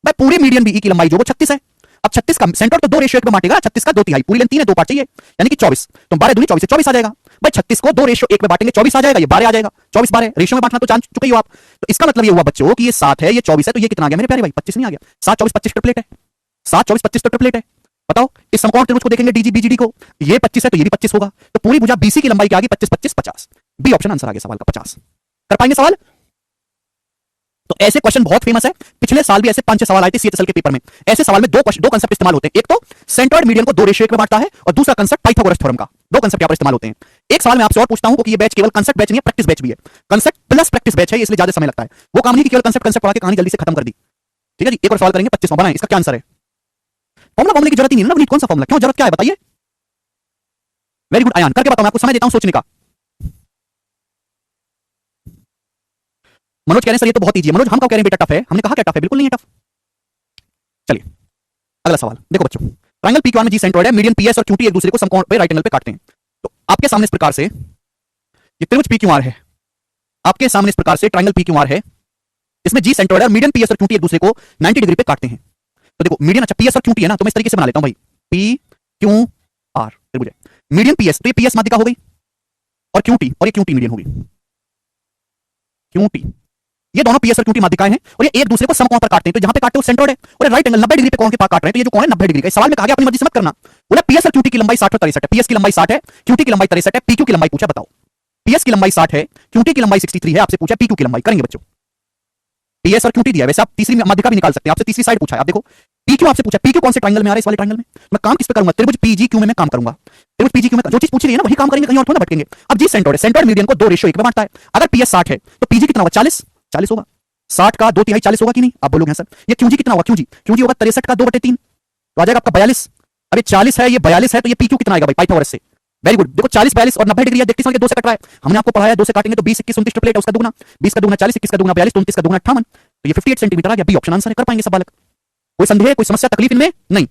भाई पूरी मीडियन बीई की लंबाई जो वो 36 है। अब 36 का सेंट्रोइड तो 2:1 में बांटेगा, 36 का 2/3, पूरी लेंथ 3 है, 2 पार्ट चाहिए, यानी कि 24, तो 12 दूनी 24 है, 24 आ जाएगा। भाई 36 को 2:1 में बांटेंगे, 24 आ जाएगा, ये 12 आ जाएगा, 24 12 रेशियो में बांटना तो जान चुके हो आप। तो इसका मतलब ये हुआ बच्चों कि ये 7 है, ये 24 है, तो ये कितना आ गया मेरे प्यारे भाई? 25 नहीं आ गया? 7 24 25 ट्रिपलेट है, 7 24 25 ट्रिपलेट है। बताओ इस समकोण त्रिभुज को देखेंगे डीजी बीजीडी को, ये 25 है तो ये भी 25 होगा, तो पूरी भुजा बीसी की लंबाई क्या आ गई? 25 25 50, बी ऑप्शन आंसर आ गया सवाल का 50। कर पाएंगे सवाल? तो ऐसे क्वेश्चन बहुत फेमस है, पिछले साल भी ऐसे 5-6 सवाल आए थे सीएचएसएल के पेपर में। ऐसे सवाल में दो कांसेप्ट इस्तेमाल होते हैं, एक तो सेंट्रोइड मीडियन को 2:1 में बांटता है और दूसरा कांसेप्ट पाइथागोरस थ्योरम का। दो कांसेप्ट यहां पर इस्तेमाल होते हैं। एक सवाल मैं आपसे और पूछता हूं, क्योंकि ये बैच केवल कांसेप्ट बैच नहीं है, प्रैक्टिस बैच भी है, कांसेप्ट प्लस प्रैक्टिस बैच है, इसलिए ज्यादा समय लगता है। वो काम नहीं कि केवल कांसेप्ट कांसेप्ट पढ़ा के कहानी जल्दी से खत्म कर दी। ठीक है जी, एक और सवाल करेंगे 25वां, बनाएं, इसका क्या आंसर है? फॉर्मूला की जरूरत ही नहीं है ना, कौन सा फॉर्मूला, क्यों जरूरत क्या है बताइए? वेरी गुड आयान, करके बताओ, मैं आपको समय देता हूं सोचने का। मनोज कह रहे हैं सर ये तो बहुत इजी है। मनोज हम कब कह रहे हैं बेटा टफ है? हमने कहा क्या टफ है? बिल्कुल नहीं है टफ। चलिए अगला सवाल देखो बच्चों, ट्रायंगल पी क्यू आर में जी सेंट्रोइड है, मीडियन पीएस और क्यूटी एक दूसरे को समकोण पे राइट एंगल पे काटते हैं। तो आपके सामने इस प्रकार से ये त्रिभुज पी क्यू आर है, आपके सामने इस प्रकार से ट्रायंगल पी क्यू आर है, इसमें जी सेंट्रोइड है, मीडियन पीएस और क्यूटी एक दूसरे को 90 डिग्री पे काटते हैं। तो देखो मीडियन, अच्छा पीएस और क्यूटी है ना, तो मैं इस तरीके से बना लेता हूं भाई, पी क्यू आर त्रिभुज है, मीडियन पीएस, तो ये पीएस माध्यिका हो गई और क्यूटी, और ये क्यूटी मीडियन होगी, क्यूटी, ये दोनों पीएस और क्यूटी माध्यिकाएं हैं और ये एक दूसरे को समकोण पर काटते हैं। तो जहां पे काटते हैं वो सेंट्रोइड है और राइट एंगल 90 डिग्री पे कोण के पास काट रहे हैं, तो ये जो कोण है 90 डिग्री का। सवाल में कहा गया अपनी मर्जी से मत करना, बोला पीएस और क्यूटी की लंबाई 60 और 63 है, पीएस की लंबाई 60 है, क्यूटी की लंबाई 63 है, पीक्यू की लंबाई पूछा, बताओ। पीएस की लंबाई 60 है, क्यूटी की लंबाई 63 है, आपसे पूछा पीक्यू की लंबाई। करेंगे बच्चों, पीएस और क्यूटी दिया, वैसे आप तीसरी माध्यिका भी निकाल सकते हैं, आपसे तीसरी साइड पूछा है। आप देखो पीक्यू आपसे पूछा, पीक्यू कौन से ट्रायंगल में आ रहा है? इस वाले ट्रायंगल में। मैं काम किस पे करूंगा? त्रिभुज पीजीक्यू में मैं काम करूंगा, त्रिभुज पीजीक्यू में जो चीज पूछ रही है ना वही काम करेंगे, कहीं और थोड़ा भटकेंगे। अब जी सेंट्रोइड है, सेंट्रोइड मीडियन को 2:1 में बांटता है, अगर पीएस 60 है तो पीजी कितना होगा? 40 40 होगा, 60 का 2/3 40 होगा कि नहीं? आप बोलोगे सर ये क्यूजी कितना होगा? क्यूजी होगा 63 का 2/3, तो आ जाएगा आपका 42। अब ये 40 है, ये 42 है, तो ये पीक्यू कितना आएगा भाई पाइथागोरस से? वेरी गुड, देखो 40 42 और 90 डिग्री है, देखते समझ 2 से कट रहा है, हमने आपको पढ़ाया 2 से काटेंगे तो 20 21 29 ट्रिपलेट है, उसका दुगना 20 का दुगना 40, 21 का दुगना 42, 29 का दुगना 58, तो ये 58 सेंटीमीटर आ गया। बी ऑप्शन आंसर है। कर पाएंगे सब बालक? कोई संदेह, कोई समस्या, तकलीफ इनमें नहीं?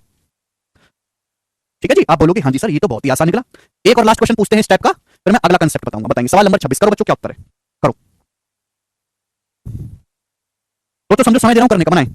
ठीक है जी, आप बोलोगे हाँ जी सर ये तो बहुत ही आसान निकला। एक और लास्ट क्वेश्चन पूछते हैं इस टाइप का, फिर मैं अगला कंसेप्ट बताऊंगा। बताएंगे सवाल नंबर 26, करो बच्चों, क्या उत्तर है? करो तो समझो, समय दे रहा हूं करने का, बनाएं।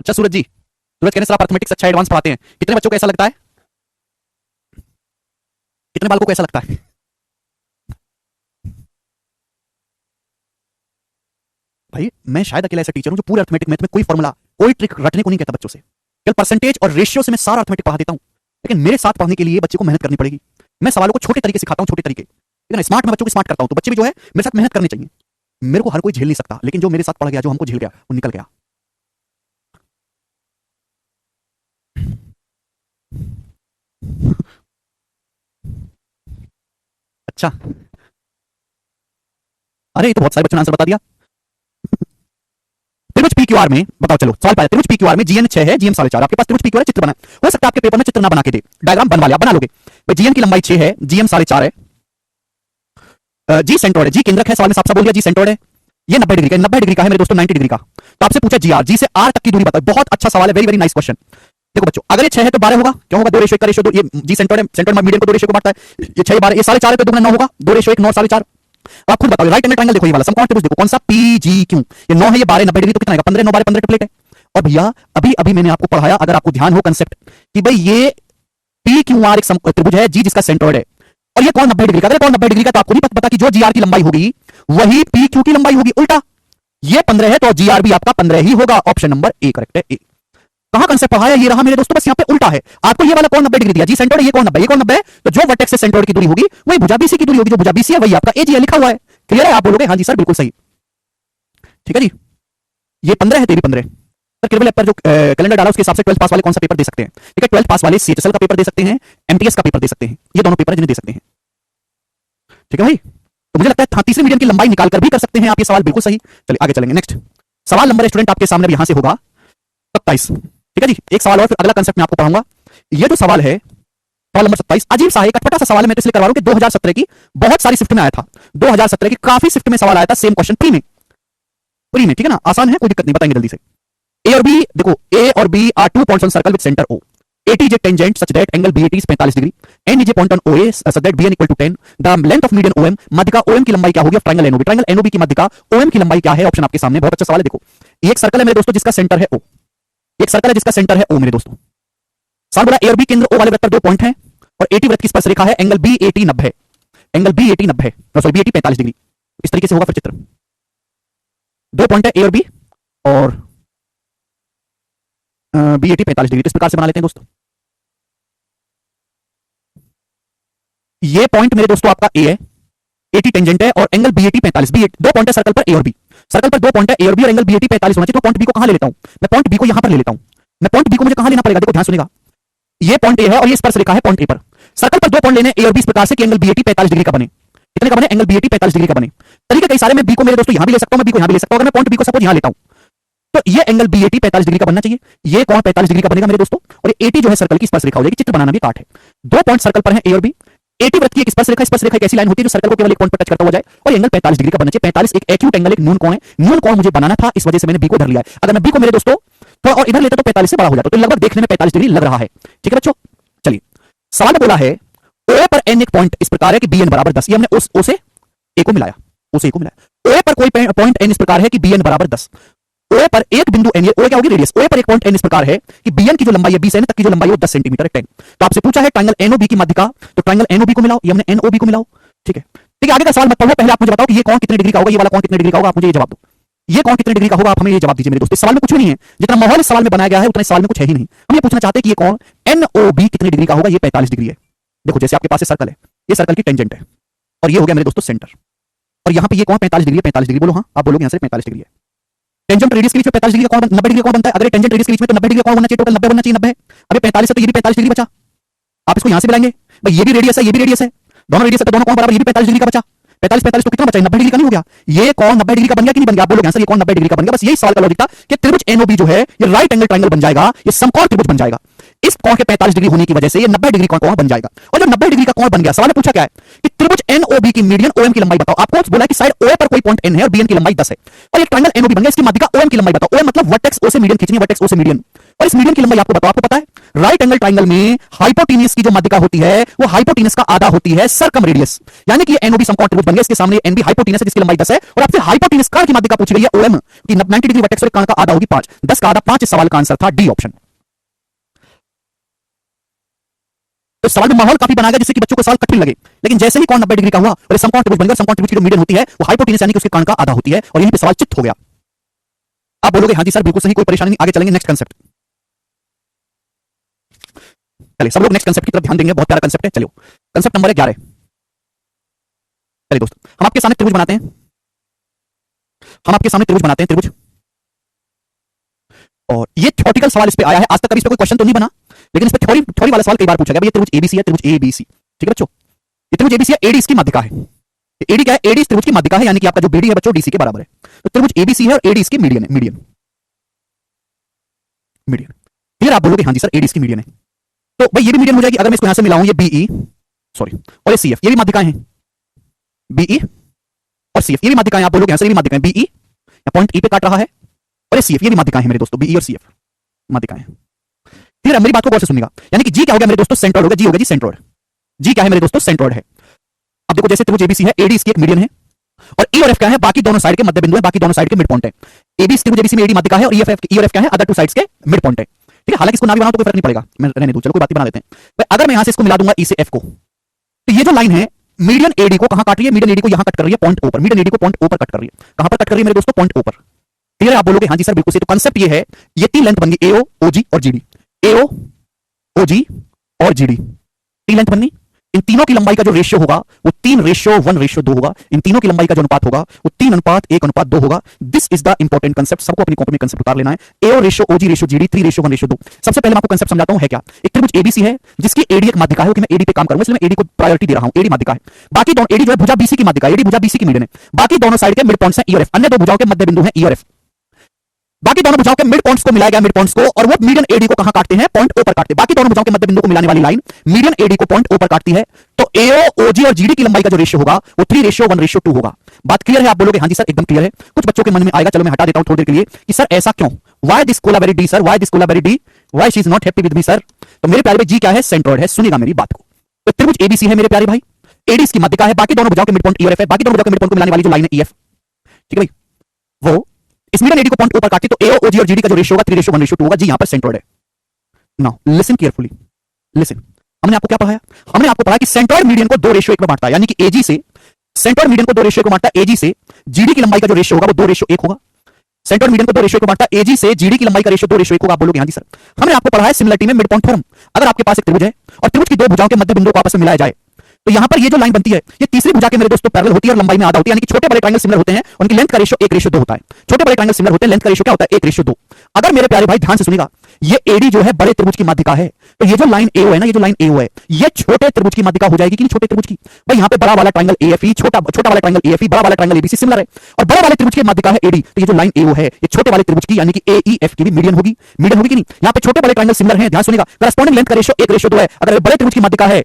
अच्छा सूरज जी, सूरज कहने सर आप अर्थमेटिक्स अच्छा एडवांस पढ़ाते हैं, कितने बच्चों को ऐसा लगता है, कितने बालकों को ऐसा लगता है? भाई मैं शायद अकेला ऐसा टीचर हूं जो पूरे अर्थमेटिक मैथ में कोई फॉर्मूला कोई ट्रिक रटने को नहीं कहता बच्चों से, केवल परसेंटेज और रेशियो से मैं सारा अर्थमेटिक पढ़ा देता हूं। लेकिन मेरे साथ पढ़ने के लिए बच्चे को मेहनत करनी पड़ेगी। मैं सवालों को छोटे तरीके सिखाता हूं, छोटे तरीके, लेकिन स्मार्ट मैं बच्चों को स्मार्ट करता हूं, तो बच्चे भी जो है मेरे साथ मेहनत करनी चाहिए। मेरे को हर कोई झेल नहीं सकता, लेकिन जो मेरे साथ पढ़ गया, जो हमको झेल गया, वो निकल गया। अच्छा, अरे ये तो बहुत सारे बच्चों ने आंसर बता दिया। त्रिभुज पी क्यू आर में बताओ, चलो सवाल पाया। त्रिभुज पी क्यू आर में जीएन 6 है, जीएम 4.5। आपके पास त्रिभुज पी क्यू आर चित्र बना, हो सकता है आपके पेपर में चित्र ना बना के दे, डायग्राम बनवा लिया, बना लोगे भाई। जीएन की लंबाई 6 है, जीएम 4.5 है, जी सेंट्रोइड है, जी केंद्रक है, सवाल में साफ साफ बोल दिया जी सेंट्रोइड है। ये 90 डिग्री का, 90 डिग्री का है मेरे दोस्तों, 90 डिग्री का। तो आपसे पूछा जी आर, जी से आर तक की दूरी बताओ। बहुत अच्छा सवाल है, वेरी वेरी नाइस क्वेश्चन। देखो बच्चों, अगर ये 6 है तो 12 होगा, क्यों होगा? 2 रेशो 1 का रेशो 2, ये जी सेंट्रोइड है, सेंट्रोइड मीडियन को 2 रेशो को बांटता है। ये 6 12, ये 4.5 है तो 2 9 होगा, 2 रेशो 1 9 4.5। आप खुद बताओ, राइट एंगल ट्रायंगल देखो, ये वाला समकोण त्रिभुज देखो, कौन सा? पीजीक्यू। ये 9 है, ये 12 90 डिग्री, तो कितना आएगा? 15 9 12 15 ट्रिपलेट है। और भैया अभी अभी मैंने आपको पढ़ाया, अगर आपको ध्यान हो कंसेप्ट, कि भाई ये पी क्यू आर एक त्रिभुज है, जी जिसका सेंट्रोइड है, और ये कौन 90 डिग्री का। अगर कौन 90 डिग्री का, तो आपको नहीं पता कि जो जी आर की लंबाई होगी वही पी क्यू की लंबाई होगी। उल्टा ये 15 है तो जी आर भी आपका 15 ही होगा। ऑप्शन नंबर ए करेक्ट है। ए कहां कंसेप्ट पढ़ाया, ये रहा मेरे दोस्तों, बस यहां पे उल्टा है। आपको ये वाला कौन 90 डिग्री दिया, जी सेंट्रोइड, ये कौन 90, ये कौन 90 है, तो जो वर्टेक्स से सेंट्रोइड की दूरी होगी वही भुजा बीसी की दूरी होगी, जो भुजा बीसी है वही आपका एजी है, लिखा हुआ है। क्लियर है? आप बोलोगे हाँ जी सर बिल्कुल सही, ठीक है जी। ये 15 है, तेरी 15। सर केवल ऐप पर जो कैलेंडर डाला उसके हिसाब से 12th पास वाले कौन सा पेपर दे सकते हैं? ठीक है, 12th पास वाले सीएचएसएल का पेपर दे सकते हैं, एमटीएस का पेपर दे सकते हैं, ये दोनों पेपर जिन्हें दे सकते हैं। ठीक है भाई, तो मुझे लगता है तीसरे मीडियम की लंबाई निकाल कर भी कर सकते हैं आप, ये सवाल बिल्कुल सही। चलिए आगे चलेंगे। नेक्स्ट सवाल नंबर स्टूडेंट आपके सामने यहां से होगा 27। ठीक है जी, एक सवाल और फिर अगला कंसेप्ट मैं आपको पढ़ाऊंगा। ये जो सवाल है सवाल नंबर 27, अजीब सा है, एक अटपटा सा सवाल है, मैं तो इसलिए करवा रहा हूं कि 2017 की बहुत सारी शिफ्ट में आया था, 2017 की काफी शिफ्ट में सवाल आया था, सेम क्वेश्चन प्री में, प्री में। ठीक है ना, आसान है, कोई दिक्कत नहीं, बताएंगे जल्दी से। ए और बी देखो, ए और B are 2 points on circle with centre O, AT is a tangent such that angle BAT is 45 degree, N is a point on OA such that BN equal to 10, the length of median OM, मध्य का OM की लंबाई क्या होगी? Triangle NOB, triangle NOB की मध्य का OM की लंबाई क्या है? ऑप्शन आपके सामने, बहुत अच्छा सवाल है। देखो ये एक सर्कल है मेरे दोस्तों जिसका सेंटर है O, एक सर्कल है जिसका सेंटर है O मेरे दोस्तों। सवाल बोला ए और बी केंद्र O वाले वृत्त पर 2 पॉइंट हैं और AT वृत्त की स्पर्श रेखा है, एंगल BAT 90 है, एंगल BAT 90 है, सॉरी BAT 45 डिग्री। इस तरीके से होगा फिर चित्र, 2 पॉइंट है ए और बी और BAT 45 डिग्री, इस प्रकार से बना लेते हैं दोस्तों। ये पॉइंट मेरे दोस्तों आपका ए है, AT टेंजेंट है और एंगल BAT 45, दो पॉइंट है सर्कल पर ए और बी, सर्कल पर 2 पॉइंट है ए और बी और एंगल BAT 45 होना चाहिए। तो पॉइंट बी को कहां ले लेता हूं मैं? पॉइंट बी को यहां पर ले लेता हूं मैं। पॉइंट बी को मुझे कहां लेना पड़ेगा? देखो ध्यान सुनेगा, ये पॉइंट ए है और ये स्पर्श रेखा है पॉइंट ए पर। सर्कल पर 2 पॉइंट लेने ए और बी इस प्रकार से कि एंगल BAT 45 डिग्री का बने। कितने का बने? एंगल BAT 45 डिग्री का बने। तरीके कई सारे, मैं बी को मेरे दोस्तों यहां भी ले सकता हूं, मैं बी को यहां भी ले सकता हूं। अगर मैं पॉइंट बी को सपोज यहां लेता हूं तो ये एंगल BAT 45 डिग्री का बनना चाहिए, ये कोण 45 डिग्री का बनेगा मेरे दोस्तों, और ये AT जो है सर्कल की स्पर्श रेखा हो जाएगी। चित्र बनाना भी काट है, 2 पॉइंट सर्कल पर है ए और बी, AT वृत्त की एक स्पर्श रेखा, स्पर्श रेखा एक ऐसी लाइन होती है जो सर्कल को केवल एक पॉइंट पर टच करता हुआ जाए, और एंगल 45 डिग्री का बनना चाहिए। 45 एक एक्यूट एंगल, एक न्यून कोण है, न्यून कोण मुझे बनाना था, इस वजह से मैंने बी को धर लिया है। अगर मैं बी को मेरे दोस्तों थोड़ा और इधर लेता तो 45 से बड़ा हो जाता, तो लगभग देखने में 45 डिग्री लग रहा है। ठीक है बच्चों, चलिए सवाल में बोला है ओ पर एन एक पॉइंट इस प्रकार है कि bn बराबर 10, ये हमने ओ से ए को मिलाया, ओ से ए को मिलाया। ओ पर कोई पॉइंट एन इस प्रकार है कि bn बराबर 10, ओ पर एक बिंदु एन, ओ क्या होगी? रेडियस। ओ पर एक पॉइंट एन इस प्रकार है कि bn की जो लंबाई है 20 एन तक की जो लंबाई है वो 10 सेंटीमीटर है। तो आपसे पूछा है ट्रायंगल एनओबी की मध्य का, तो ट्रायंगल एनओबी को मिलाओ, ये हमने एनओबी को मिलाओ। ठीक है, ठीक है, आगे का सवाल मत पढ़ो, पहले आप मुझे बताओ कि ये कौन कितने डिग्री का होगा, ये वाला कौन कितने डिग्री का होगा, आप मुझे ये जवाब दो। ये कौन कितने डिग्री का होगा, आप हमें ये जवाब दीजिए मेरे दोस्त। इस सवाल में कुछ भी नहीं है, जितना माहौल इस सवाल में बनाया गया है उतना इस सवाल में कुछ है ही नहीं। हम ये पूछना चाहते हैं कि ये कौन एनओबी कितने डिग्री का होगा? ये 45 डिग्री है। देखो जैसे आपके पास ये सर्कल है, ये सर्कल की टेंजेंट है और ये हो गया मेरे दोस्तों सेंटर, और यहां पे ये कौन 45 डिग्री है? 45 डिग्री बोलो, हाँ आप बोलोगे यहां से 45 डिग्री है। टेंजेंट रेडियस के बीच में 45 डिग्री का कोण 90 डिग्री का कोण बनता है। अगर टेंजेंट रेडियस के बीच में तो 90 डिग्री का कोण बनना चाहिए, टोटल 90 बनना चाहिए, 90 है। अब ये 45 है तो ये भी 45 डिग्री बचा, आप इसको यहां से मिलाएंगे भाई, ये भी रेडियस है, ये भी रेडियस है, दोनों रेडियस है तो दोनों कोण बराबर, ये भी 45 डिग्री का बचा। 45 45 तो कितना बचा? 90 डिग्री का नहीं हो गया? ये कौन 90 डिग्री का बन गया कि नहीं बन गया? आप बोलोगे सर ये कौन 90 डिग्री का बन गया। बस यही सवाल का लॉजिक था कि त्रिभुज एनओबी जो है ये राइट एंगल ट्रायंगल बन जाएगा, ये समकोण त्रिभुज बन जाएगा। इस कोण के 45 डिग्री होने की वजह से ये 90 डिग्री का कोण बन जाएगा। और जब 90 डिग्री का कोण बन गया, सवाल में पूछा क्या है कि त्रिभुज एनओबी की मीडियन ओएम की लंबाई बताओ। आपको बोला कि साइड ओ पर कोई पॉइंट एन है और बीएन की लंबाई 10 है, और एक ट्रायंगल एनओबी बन गया, इसकी मध्य का ओएम की लंबाई बताओ। ओएम मतलब वर्टेक्स ओ से मीडियन खींचनी, वर्टेक्स ओ से मीडियन, और इस मीडियन की लंबाई आपको बताओ। आपको पता है राइट एंगल ट्राइंगल में हाइपोटेन्यूज की जो माध्यिका होती है वो हाइपोटेन्यूज का आधा होती है सर्कम रेडियस, यानी कि एनओबी समकोण त्रिभुज बन गया, इसके सामने एनबी हाइपोटेन्यूज है जिसकी लंबाई 10 है, और आपसे हाइपोटेन्यूज कर्ण की माध्यिका पूछी गई है ओएम कि 90 डिग्री वर्टेक्स और कर्ण का आधा होगी 5, 10 का आधा 5, इस सवाल का आंसर था डी ऑप्शन। तो सवाल में माहौल काफी बनाया गया जिससे कि बच्चों को सवाल कठिन लगे, लेकिन जैसे ही कोण 90 डिग्री का हुआ और समकोण त्रिभुज बन गया, समकोण त्रिभुज की जो मीडियन होती है वो हाइपोटेन्यूज यानी कि उसके कर्ण का आधा होती है, और यहीं पे सवाल चित्त हो गया। आप बोलोगे हाँ जी सर बिल्कुल सही, कोई परेशानी नहीं, आगे चलेंगे नेक्स्ट कंसेप्ट। चलिए सब लोग नेक्स्ट कंसेप्ट की तरफ ध्यान देंगे, बहुत प्यारा कंसेप्ट है। चलिए कंसेप्ट नंबर 11। चलिए दोस्तों हम आपके सामने त्रिभुज बनाते हैं, त्रिभुज, और ये थ्योरेटिकल सवाल इस पे आया है, आज तक कभी इस पे कोई क्वेश्चन तो नहीं बना, लेकिन इस पे थ्योरी वाला सवाल कई बार पूछा गया। ये त्रिभुज एबीसी है, त्रिभुज एबीसी, ठीक है बच्चों, ये त्रिभुज एबीसी है, एडी इसकी माध्यिका है। एडी क्या है? एडी इस त्रिभुज की माध्यिका है, यानी कि आपका जो बीडी है बच्चों डीसी के बराबर है। तो त्रिभुज एबीसी है और एडी इसकी मीडियन है, मीडियन। फिर आप बोलोगे हाँ जी सर एडी इसकी मीडियन है, तो भाई ये भी मीडियन हो जाएगी अगर मैं इसको यहां से मिलाऊं, ये बीई सॉरी और ये सीएफ, ये भी माध्यिकाएं हैं, बीई और सीएफ ये भी माध्यिकाएं। आप बोलोगे यहां से ये भी माध्यिकाएं, बीई या पॉइंट ई पे काट रहा है, और ये सीएफ ये भी माध्यिकाएं हैं मेरे दोस्तों, बीई और सीएफ माध्यिकाएं हैं। फिर मेरी बात को गौर से सुनिएगा, यानी कि जी क्या हो गया मेरे दोस्तों? सेंट्रोइड हो गया, जी हो गया जी सेंट्रोइड। जी क्या है मेरे दोस्तों? सेंट्रोइड है। अब देखो जैसे त्रिभुज एबीसी है, एडी इसकी एक मीडियन है, और ई और एफ क्या है? बाकी दोनों साइड के मध्य बिंदु है, बाकी दोनों साइड के मिड पॉइंट है। एबी त्रिभुज एबीसी में एडी माध्यिका है और ई और एफ क्या है? अदर टू साइड्स के मिड पॉइंट है, ठीक है। हालांकि इसको ना भी बनाओ तो कोई फर्क नहीं पड़ेगा, मैं रहने दूं, चलो कोई बात नहीं बना देते हैं। भाई अगर मैं यहां से इसको मिला दूंगा ई से एफ को, तो ये जो लाइन है मीडियन एडी को कहां काट रही है? मीडियन एडी को यहां कट कर रही है, पॉइंट ओ पर। मीडियन एडी को पॉइंट ओ पर कट कर रही है, कहां पर कट कर रही है मेरे दोस्तों? पॉइंट ओ पर। क्लियर है? आप बोलोगे हाँ जी सर बिल्कुल सही। तो कांसेप्ट ये है, ये तीन लेंथ बन गई, एओ ओजी और जीडी, एओ ओजी और जीडी, तीन लेंथ बन गई। इन तीनों की लंबाई का जो रेशियो होगा वो 3:1:2 होगा। इन तीनों की लंबाई का जो अनुपात होगा वो 3:1:2 होगा। This is the important concept, सबको अपनी कॉपी में कंसेप्ट उतार लेना है। एओ रेशियो ओजी रेशियो जीडी 3:1:2। सबसे पहले मैं आपको कंसेप्ट समझाता हूं है क्या। एक त्रिभुज एबीसी है जिसकी एडी एक माध्यिका है, कि मैं एडी पे काम करूंगा इसलिए मैं एडी को प्रायोरिटी दे रहा हूं, एडी माध्यिका है। बाकी दोनों एडी जो है भुजा बीसी की माध्यिका है, एडी भुजा बीसी की मीडियन है। बाकी दोनों साइड के मिड पॉइंट्स हैं ई और एफ, अन्य दो भुजाओं के मध्य बिंदु हैं ई और एफ। बाकी दोनों भुजाओं के मिड पॉइंट्स को मिलाया गया, मिड पॉइंट्स को, और वो मीडियन एडी को कहां काटते हैं? पॉइंट ओ पर काटते हैं। बाकी दोनों भुजाओं के मध्य बिंदु को मिलाने वाली लाइन मीडियन एडी को पॉइंट ओ पर काटती है। तो एओ ओजी और जीडी की लंबाई का जो रेशियो होगा वो 3:1:2 होगा। बात क्लियर है? आप बोलोगे हाँ जी सर एकदम क्लियर है। कुछ बच्चों के मन में आएगा, चलो मैं हटा देता हूं थोड़ी देर के लिए, कि सर ऐसा क्यों? Why this Kolaveri Di sir, why this Kolaveri Di, why she is not happy with me sir. तो मेरे प्यारे भाई जी क्या है? सेंट्रोइड है। सुनिएगा मेरी बात को, तो त्रिभुज एबीसी है मेरे प्यारे भाई, एडी इसकी माध्यिका है, बाकी दोनों भुजाओं के मिड पॉइंट ई और एफ है, बाकी दोनों भुजाओं के मिड पॉइंट को मिलाने वाली जो लाइन है ईएफ, ठीक है भाई, वो इस मीडियन एडी को पॉइंट ओ पर काटती, तो एओ ओजी और जीडी का जो रेशियो होगा 3:1:2 होगा। जी यहां पर सेंट्रोइड है। Now listen carefully, listen. हमने आपको क्या पढ़ाया? हमने आपको पढ़ा कि सेंट्रोइड मीडियन को 2:1 में बांटता है, यानी कि एजी से सेंट्रोइड मीडियन को 2:1 में बांटता है, एजी से जीडी की लंबाई का जो रेशियो होगा वो 2:1 होगा। सेंट्रोइड मीडियन को 2:1 में बांटता है, एजी से जीडी की लंबाई का रेशियो 2:1 होगा। आप बोलोगे हाँ जी सर। हमने आपको पढ़ा है सिमिलरिटी में मिड पॉइंट थ्योरम। अगर आपके पास एक त्रिभुज है और त्रिभुज की दो भुजाओं के मध्य बिंदु को आपस में मिलाया जाए, तो यहां पर ये जो लाइन बनती है ये तीसरी भुजा के मेरे दोस्तों पैरेलल होती है और लंबाई में आधा होती है, यानी कि छोटे बड़े ट्रायंगल सिमिलर होते हैं, उनकी लेंथ का रेशियो 1:2 होता है। छोटे बड़े ट्रायंगल सिमिलर होते हैं, लेंथ का रेशियो क्या होता है? 1:2। अगर मेरे प्यारे भाई ध्यान से सुनिएगा, ये एडी जो है बड़े त्रिभुज की माध्यिका है, तो ये जो लाइन एओ है ना, ये जो लाइन एओ है, ये छोटे त्रिभुज की माध्यिका हो जाएगी कि नहीं? छोटे त्रिभुज की। भाई यहां पे बड़ा वाला ट्रायंगल एएफई, छोटा वाला ट्रायंगल एएफई, बड़ा वाला ट्रायंगल एबीसी सिमिलर है, और बड़े वाले त्रिभुज की माध्यिका है एडी, तो ये जो लाइन एओ है ये छोटे वाले त्रिभुज की यानी कि एईएफ की भी मीडियन होगी, मीडियन होगी कि नहीं? यहां पे छोटे बड़े ट्रायंगल सिमिलर हैं, ध्यान सुनिएगा, करस्पॉन्डिंग लेंथ का रेशियो 1:2 है। अगर बड़े त्रिभुज की माध्यिका है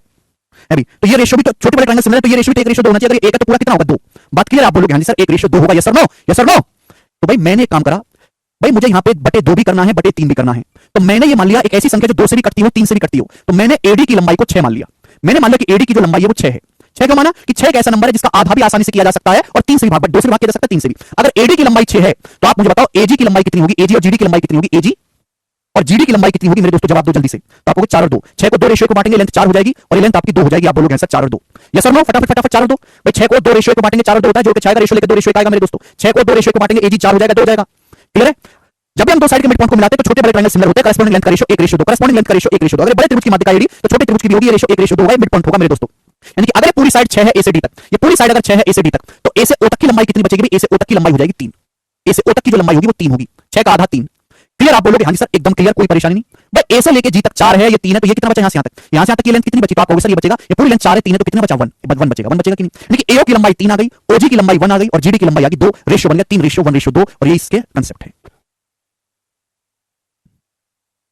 अभी, तो ये रेशियो भी तो छोटे बड़े ट्रायंगल सिमिलर, तो ये रेशियो भी 1:2 होना चाहिए। अगर एक है तो पूरा कितना होगा? 2। बात क्लियर? आप बोलोगे हाँ जी सर 1:2 होगा, yes sir no, yes sir no. तो भाई मैंने एक काम करा, भाई मुझे यहां पे 2/2 भी करना है, 3/3 भी करना है, तो मैंने ये मान लिया एक ऐसी संख्या जो 2 से भी कटती हो, 3 से भी कटती हो, तो मैंने एडी की लंबाई को 6 मान लिया। मैंने मान लिया कि एडी की जो लंबाई है वो 6 है। 6 क्यों माना? कि 6 एक ऐसा नंबर है जिसका आधा भी आसानी से किया जा सकता है और 3 से भी भाग, 2 से भी भाग किया जा सकता है, 3 से भी। अगर एडी की लंबाई 6 है तो आप मुझे बताओ एजी की लंबाई कितनी होगी? एजी और जीडी की लंबाई कितनी होगी? एजी और जीडी की लंबाई कितनी होगी मेरे दोस्तों? जवाब दो जल्दी से। तो आपको 4 और 2, 6 को 2 रेशियो को बांटेंगे, लेंथ 4 हो जाएगी, और ये लेंथ आपकी 2 हो जाएगी। आप बोलोगे सर 4 और 2, यस और नो? फटाफट 4 और 2। भाई 6 को 2 रेशियो को बांटेंगे, 4 और 2 होता है, जो कि 6 का रेशियो लेकर 2 रेशियो आएगा मेरे दोस्तों। 6 को 2 रेशियो को बांटेंगे, एजी 4 हो जाएगा, 2 हो जाएगा। क्लियर है? जब भी हम दो साइड के मिड पॉइंट को मिलाते हैं तो छोटे बड़े ट्रायंगल सिमिलर होते हैं, करस्पॉन्डिंग लेंथ का रेशियो 1:2, करस्पॉन्डिंग लेंथ का रेशियो 1:2। अगर बड़े त्रिभुज की माध्यिका एडी तो छोटे त्रिभुज की भी होगी, ये रेशियो 1:2 होगा, मिड पॉइंट होगा मेरे दोस्तों। यानी कि अगर पूरी साइड 6 है ए से डी तक, ये पूरी साइड अगर 6 है ए से डी तक, तो ए से ओ तक की लंबाई कितनी बचेगी? ए से ओ तक की लंबाई हो जाएगी 3। ए से ओ तक की जो लंबाई होगी वो 3 होगी, 6 का आधा 3। क्लियर? आप बोलोगे हाँ जी सर एकदम क्लियर, कोई परेशानी नहीं। भाई ए से लेके जी तक 4 है, ये 3 है, तो ये कितना बचा? यहां से यहां तक, यहां से तक की लेंथ कितनी बची? तो आप कहोगे सर ये बचेगा, ये पूरी लेंथ 4 है, 3 है, तो कितना बचा? 1 बचेगा, 1 बचेगा कि नहीं? यानी कि एओ की लंबाई 3 आ गई, ओजी की लंबाई 1 आ गई, और जीडी की लंबाई आ गई 2, रेशियो बन गया 3:1:2, और ये इसके कंसेप्ट है।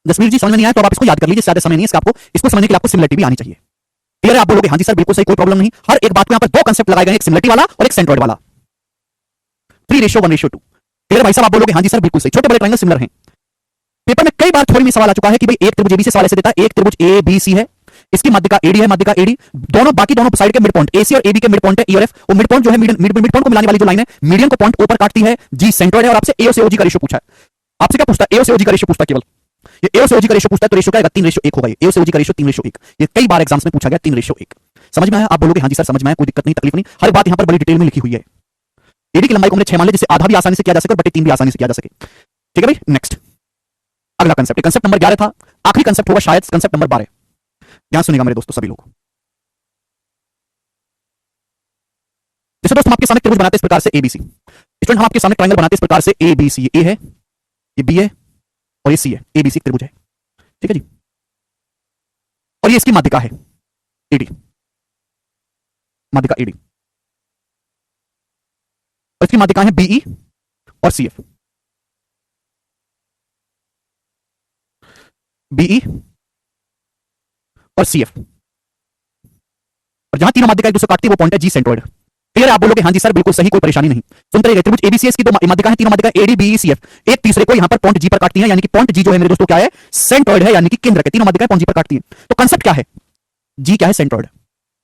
जसवीर जी समझ में नहीं आया तो आप इसको याद कर लीजिए, ज्यादा समय नहीं है इसका, आपको इसको समझने के लिए आपको सिमिलरिटी भी आनी चाहिए। क्लियर है? आप बोलोगे हाँ जी सर बिल्कुल सही, कोई प्रॉब्लम नहीं। हर एक बात को यहां पर 2 कंसेप्ट लगाए गए, एक सिमिलरिटी वाला और एक सेंट्रोइड वाला, 3:1:2। क्लियर भाई साहब? आप बोलोगे हाँ जी सर बिल्कुल सही, छोटे बड़े ट्रायंगल सिमिलर हैं। पेपर में कई बार थ्योरी में सवाल आ चुका है कि भाई एक त्रिभुज एबी से सवाल ऐसे देता है, एक त्रिभुज ए बी सी है, इसकी माध्यिका एडी है, माध्यिका एडी दोनों बाकी दोनों साइड के मिड पॉइंट एसी और एबी के मिड पॉइंट है ई और एफ, वो मिड पॉइंट जो है मिड पॉइंट को मिलाने वाली जो लाइन है मीडियन को पॉइंट ऊपर काटती है, जी सेंट्रोइड है, और आपसे ए से ओजी का रेशियो पूछा है। आपसे क्या पूछता है? ए से ओजी का रेशियो पूछता है, केवल ये ए से ओजी का रेशियो पूछता है, तो रेशियो क्या आएगा? 3:1 होगा। ये ए से ओजी का रेशियो 3:1। ये कई बार एग्जाम्स में पूछा गया 3:1। समझ में आया? आप बोलोगे हां जी सर समझ में आया, कोई दिक्कत नहीं, तकलीफ नहीं, हर बात यहां पर बड़ी डिटेल में लिखी हुई है। एडी की लंबाई को हमने 6 मान लिया, जिससे आधा भी आसानी से किया जा सके और बटे 3 भी आसानी से किया जा सके। ठीक है भाई, नेक्स्ट अगला कंसेप्ट, कंसेप्ट नंबर 11 था, आखिरी कंसेप्ट होगा शायद कंसेप्ट नंबर 12। ध्यान सुनिएगा मेरे दोस्तों सभी लोग। जैसे दोस्त हम आपके सामने त्रिभुज बनाते हैं इस प्रकार से एबीसी, स्टूडेंट हम आपके सामने ट्रायंगल बनाते हैं इस प्रकार से एबीसी, ये ए है, ये बी है और ये सी है, एबीसी त्रिभुज है। ठीक है जी, और ये इसकी माध्यिका है एडी, माध्यिका एडी, और इसकी माध्यिका है बीई और सीएफ, बीई और सीएफ, और जहां तीनों माध्यिका एक दूसरे काटती है वो पॉइंट है जी सेंट्रोइड। क्लियर है? आप बोलोगे हां जी सर बिल्कुल सही, कोई परेशानी नहीं। सुनते रहिए, त्रिभुज एबीसीएस की दो माध्यिका है, तीनों माध्यिका एडी बीई सीएफ, एक तीसरे को यहां पर पॉइंट जी पर काटती है, यानी कि पॉइंट जी जो है मेरे दोस्तों क्या है? सेंट्रोइड है, यानी कि केंद्र के तीनों माध्यिकाएं पॉइंट जी पर काटती है। तो कांसेप्ट क्या है? जी क्या है? सेंट्रोइड।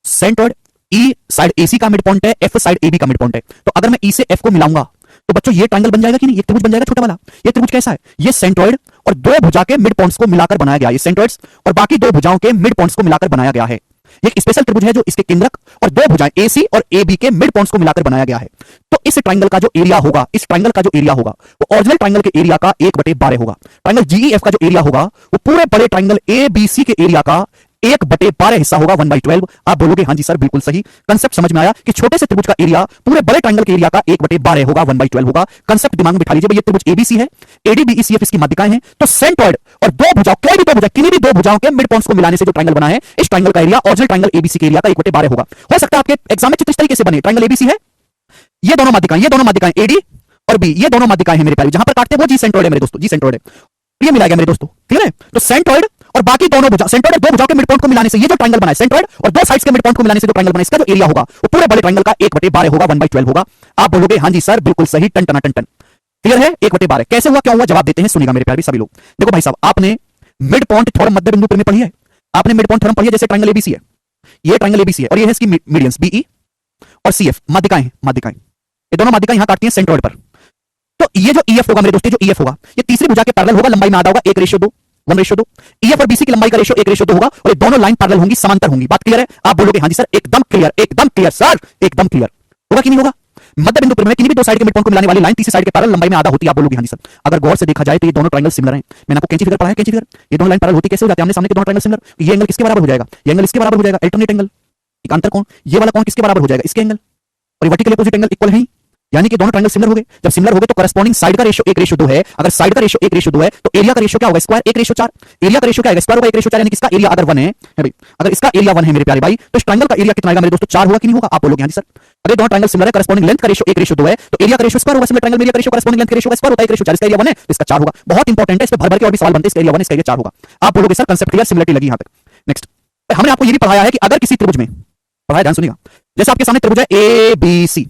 सेंट्रोइड ई साइड एसी का मिड पॉइंट है, एफ साइड एबी का मिड पॉइंट है। तो अगर मैं ई से एफ को मिलाऊंगा तो बच्चों ये ट्रायंगल बन जाएगा कि नहीं? ये त्रिभुज बन जाएगा छोटा वाला। ये त्रिभुज कैसा है? ये सेंट्रोइड और दो भुजा के मिड पॉइंट्स को मिलाकर बनाया गया है। ये सेंट्रोइड्स और बाकी दो भुजाओं के मिड पॉइंट्स को मिलाकर बनाया गया है। ये एक स्पेशल त्रिभुज है जो इसके केंद्रक और दो भुजाएं एसी और एबी के मिड पॉइंट्स को मिलाकर बनाया गया है। तो इस ट्रायंगल का जो एरिया होगा, इस ट्रायंगल का जो एरिया होगा वो ओरिजिनल ट्रायंगल के एरिया का 1/12 होगा। ट्रायंगल जीईएफ का जो एरिया होगा वो पूरे बड़े ट्रायंगल एबीसी के एरिया का 1/12 हिस्सा होगा, 1/12। आप बोलोगे हां जी सर बिल्कुल सही। कंसेप्ट समझ में आया कि छोटे से त्रिभुज का एरिया पूरे बड़े ट्रायंगल के एरिया का 1/12 होगा, 1/12 होगा। कंसेप्ट दिमाग में बिठा लीजिए। ये त्रिभुज एबीसी है, एडीबीईसीएफ इसकी माध्यिकाएं हैं, तो सेंट्रोइड और दो भुजाओं, कोई भी दो भुजा, किन्हीं भी दो भुजाओं के मिड पॉइंट्स को मिलाने से जो ट्रायंगल बना है, इस ट्रायंगल का एरिया ओरिजिनल ट्रायंगल एबीसी के एरिया का 1/12 होगा। हो सकता है आपके एग्जाम में चित्र इस तरीके से बने, ट्रायंगल एबीसी है, ये दोनों माध्यिकाएं एडी और बी, ये दोनों माध्यिकाएं हैं मेरे प्यारे, जहां पर काटते हैं वो जी सेंट्रोइड है मेरे दोस्तों, जी सेंट्रोइड है। ये मिला गया मेरे दोस्तों, क्लियर है? तो सेंट्रोइड और बाकी दोनों भुजा, सेंट्रोइड और दो भुजाओं के मिड पॉइंट को मिलाने से ये जो ट्रायंगल बना है, सेंट्रोइड और दो साइड्स के मिड पॉइंट को मिलाने से जो ट्रायंगल बना है, इसका जो एरिया होगा वो पूरे बड़े ट्रायंगल का 1/12 होगा, 1/12 होगा। आप बोलोगे हां जी सर बिल्कुल सही, टन टन टन टन। क्लियर है? 1/12 कैसे हुआ, क्या हुआ? जवाब देते हैं, सुनिएगा मेरे प्यारे सभी लोग। देखो भाई साहब, आपने मिड पॉइंट थ्योरम मध्य बिंदु में पढ़ी है, आपने मिड पॉइंट थ्योरम पढ़ी है। जैसे ट्रायंगल एबीसी है, ये ट्रायंगल एबीसी है और ये है इसकी मीडियंस बीई और सीएफ, माध्यिकाएं हैं, माध्यिकाएं, ये दोनों माध्यिकाएं यहां काटती हैं सेंट्रोइड पर। तो ये जो ईएफ होगा मेरे दोस्तों, जो ईएफ होगा ये तीसरी भुजा के पैरेलल होगा, लंबाई में आधा होगा, 1:2, 1:2। ईएफ और बीसी की लंबाई का रेशियो 1:2 होगा और ये दोनों लाइन पैरेलल होंगी, समांतर होंगी। बात क्लियर है? आप बोलोगे हां जी सर एकदम क्लियर, एकदम क्लियर सर, एकदम क्लियर। होगा कि नहीं होगा? मध्य बिंदु पर में किन्हीं भी दो साइड के मिड पॉइंट को मिलाने वाली लाइन तीसरी साइड के पैरेलल लंबाई में आधा होती है। आप बोलोगे हां जी सर। अगर गौर से देखा जाए तो ये दोनों ट्रायंगल सिमिलर हैं। मैंने आपको कैंची फिगर पढ़ाया, कैंची फिगर, ये दोनों लाइन पैरेलल होती कैसे हो जाती है? आमने सामने के दोनों ट्रायंगल सिमिलर। ये एंगल किसके बराबर हो जाएगा? ये एंगल इसके बराबर हो जाएगा, अल्टरनेट एंगल, एक अंतर कोण। ये वाला कोण किसके बराबर हो जाएगा? इसके एंगल। और ये वर्टिकल अपोजिट एंगल इक्वल है, यानी कि दोनों ट्रायंगल सिमिलर हो गए। जब सिमिलर हो गए तो करस्पॉन्डिंग साइड का रेशियो 1:2 है। अगर साइड का रेशियो 1:2 है तो एरिया का रेशियो क्या होगा? स्क्वायर 1:4। एरिया का रेशियो क्या है? स्क्वायर होगा 1:4, यानी कि इसका एरिया अगर 1 है भाई, अगर इसका एरिया 1 है मेरे प्यारे भाई, तो इस ट्रायंगल का एरिया कितना आएगा मेरे दोस्तों? 4 होगा कि नहीं होगा? आप बोलोगे हां जी सर। अगर दोनों ट्रायंगल सिमिलर है, करस्पॉन्डिंग लेंथ का रेशियो 1:2 है, तो एरिया का रेशियो स्क्वायर होगा। सिमिलर ट्रायंगल में एरिया का रेशियो करस्पॉन्डिंग लेंथ का रेशियो का स्क्वायर होता है 1:4। इसका एरिया 1 है तो इसका 4 होगा। बहुत इंपॉर्टेंट है, इस पे भर भर के और भी सवाल बनते हैं। इसका एरिया 1 है, इसका एरिया 4 होगा। आप बोलोगे सर कंसेप्ट क्लियर, सिमिलरिटी लगी यहां तक। नेक्स्ट, हमने आपको ये भी पढ़ाया है कि अगर किसी त्रिभुज में, पढ़ाया, ध्यान सुनिएगा, जैसे आपके सामने त्रिभुज है एबीसी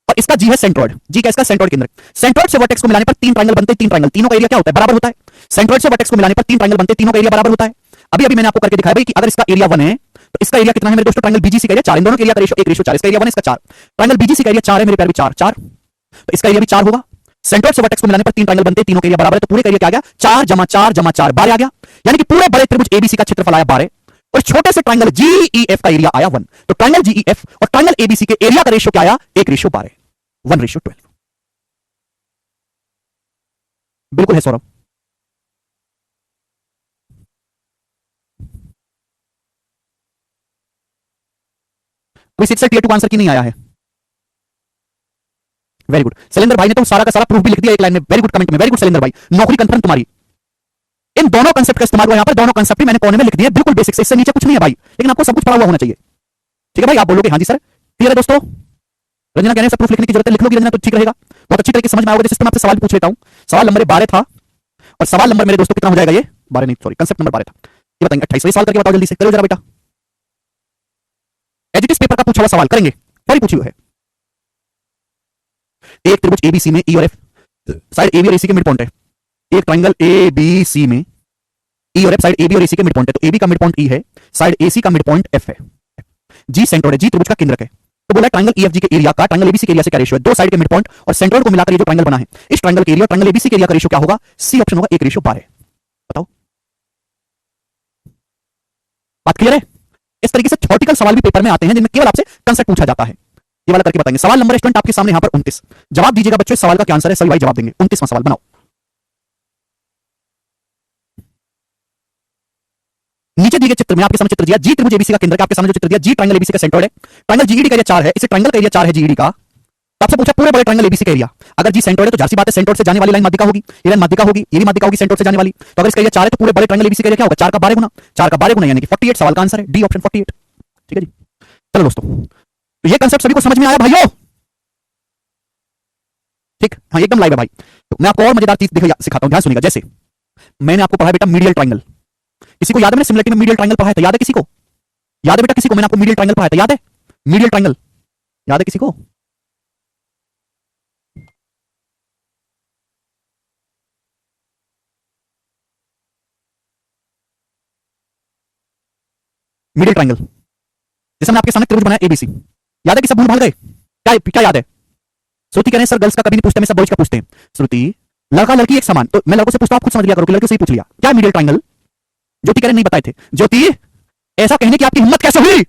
और इसका जी है सेंट्रोइड, जी का इसका सेंट्रोइड केंद्र, सेंट्रोइड से वर्टेक्स को मिलाने पर तीन ट्रायंगल बनते हैं, तीन ट्रायंगल, तीनों का एरिया क्या होता है? बराबर होता है। सेंट्रोइड से वर्टेक्स को मिलाने पर तीन ट्रायंगल बनते हैं, तीनों का एरिया बराबर होता है। अभी अभी मैंने आपको करके दिखाया भाई कि अगर इसका एरिया 1 है तो इसका एरिया कितना है मेरे दोस्तों? ट्रायंगल बीजीसी का एरिया 4, इन दोनों के एरिया का रेशियो 1:4, इसका एरिया 1 है, इसका 4। ट्रायंगल बीजीसी का एरिया 4 है मेरे प्यारे, 4 4, तो इसका एरिया भी 4 होगा। सेंट्रोइड से वर्टेक्स को मिलाने पर तीन ट्रायंगल बनते हैं, तीनों के एरिया बराबर है, तो पूरे का एरिया क्या आ गया? 4 + 4 + 4 12 आ गया। यानी कि पूरे बड़े त्रिभुज एबीसी का क्षेत्रफल आया 12 और छोटे से ट्रायंगल जीईएफ का एरिया आया 1। तो ट्रायंगल जीईएफ और ट्रायंगल एबीसी के एरिया का रेशियो क्या आया? 1:12, 1:12। बिल्कुल है सौरभ। कोई 6 टियर 2 आंसर की नहीं आया है? Very good. शैलेंद्र भाई ने तो सारा का सारा प्रूफ भी लिख दिया एक लाइन में। वेरी गुड कमेंट में, वेरी गुड शैलेंद्र भाई, नौकरी कंफर्म तुम्हारी। इन दोनों कंसेप्ट का इस्तेमाल हुआ यहां पर, दोनों कंसेप्ट ही मैंने कोने में लिख दिए, बिल्कुल बेसिक से, इससे नीचे कुछ नहीं है भाई, लेकिन आपको सब कुछ पढ़ा हुआ होना चाहिए। ठीक है भाई? आप बोलोगे हां जी सर, क्लियर है दोस्तों? रंजना कहने से प्रूफ लिखने की जरूरत है, लिख लोगी रंजना तो ठीक रहेगा, बहुत अच्छी तरीके से समझ में आओगे। सिस्टम आपसे सवाल पूछ लेता हूं। सवाल नंबर 12 था और सवाल नंबर मेरे दोस्तों कितना हो जाएगा? ये 12 नहीं, सॉरी, कंसेप्ट नंबर 12 था। ये बताएंगे 28 सवाल करके बताओ जल्दी से, करो जरा बेटा। एजिटिस पेपर का पूछा हुआ सवाल करेंगे, सॉरी पूछी हुई है। एक त्रिभुज एबीसी में ई और एफ साइड एबी और एसी के मिड पॉइंट है। एक ट्राइंगल ए बी सी में ई और एफ साइड ए बी और एसी के मिड पॉइंट है, तो ए बी का मिड पॉइंट ई है, साइड एसी का मिड पॉइंट एफ है, जी सेंट्रोइड है, जी त्रिभुज का केंद्रक है। तो बोला ट्राइंगल ईएफजी के एरिया का ट्राइंगल एबीसी के एरिया से क्या रेशियो है, दो साइड के मिड पॉइंट और सेंट्रोइड को मिलाकर ये जो ट्राइंगल बना है, इस ट्राइंगल के एरिया ट्राइंगल एबीसी के एरिया का रेशियो क्या होगा, सी ऑप्शन होगा 1:12। बताओ, बात क्लियर है? इस तरीके से थ्योरेटिकल सवाल भी पेपर में आते हैं जिनमें केवल आपसे कांसेप्ट पूछा जाता है। ये वाला करके बताएंगे। सवाल नंबर स्टूडेंट आपके सामने यहां पर 29, जवाब दीजिएगा बच्चों, इस सवाल का क्या आंसर है, सभी भाई जवाब देंगे। 29वां सवाल बनाओ। नीचे दिए गए चित्र में आपके सामने चित्र दिया, जी त्रिभुज एबीसी का केंद्र का, आपके सामने जो चित्र दिया, जी ट्राइंगल एबीसी का सेंट्रोइड है, ट्राइंगल जीईडी का एरिया 4 है, इसे ट्राइंगल का एरिया 4 है जीईडी का। तो आपसे पूछा पूरे बड़े ट्राइंगल एबीसी का एरिया, अगर जी सेंट्रोइड है तो जाहिर सी बात है सेंट्रोइड से जाने वाली लाइन माध्यिका होगी, ये लाइन माध्यिका होगी, ये भी माध्यिका होगी सेंट्रोइड से जाने वाली। तो अगर इसका एरिया 4 है तो पूरे बड़े ट्राइंगल एबीसी का एरिया क्या होगा, 4 का 12 गुना, 4 का 12 गुना यानी कि 48। सवाल का आंसर है डी ऑप्शन 48। ठीक है जी, चलो दोस्तों, तो ये कांसेप्ट सभी को समझ में आया भाइयों? ठीक, हाँ एकदम लाइव है भाई। तो मैं आपको और मजेदार चीज देखो सिखाता हूं, ध्यान सुनिएगा। जैसे मैंने आपको पढ़ाया बेटा मीडियल ट्राइंगल, किसी को याद है मैंने सिमिलरिटी में मीडियल ट्राइंगल पढ़ाया था, याद है किसी को? याद है बेटा किसी को मैंने आपको मीडियल ट्राइंगल पढ़ाया था, याद है? मीडियल ट्राइंगल याद है किसी को? मीडियल ट्राइंगल जैसे मैंने आपके सामने त्रिभुज बनाया एबीसी, याद है कि सब भूल भाल गए? क्या क्या याद है? श्रुति कह रहे हैं सर गर्ल्स का कभी नहीं पूछते, मैं सब बॉयज का पूछते हैं। श्रुति लड़का लड़की एक समान, तो मैं लड़कों से पूछता हूं, आप खुद समझ लिया करो कि लड़कियों से ही पूछ लिया। क्या मीडियल ट्राइंगल? ज्योति कह रहे नहीं बताए थे। ज्योति ऐसा कहने की आपकी हिम्मत कैसे हुई?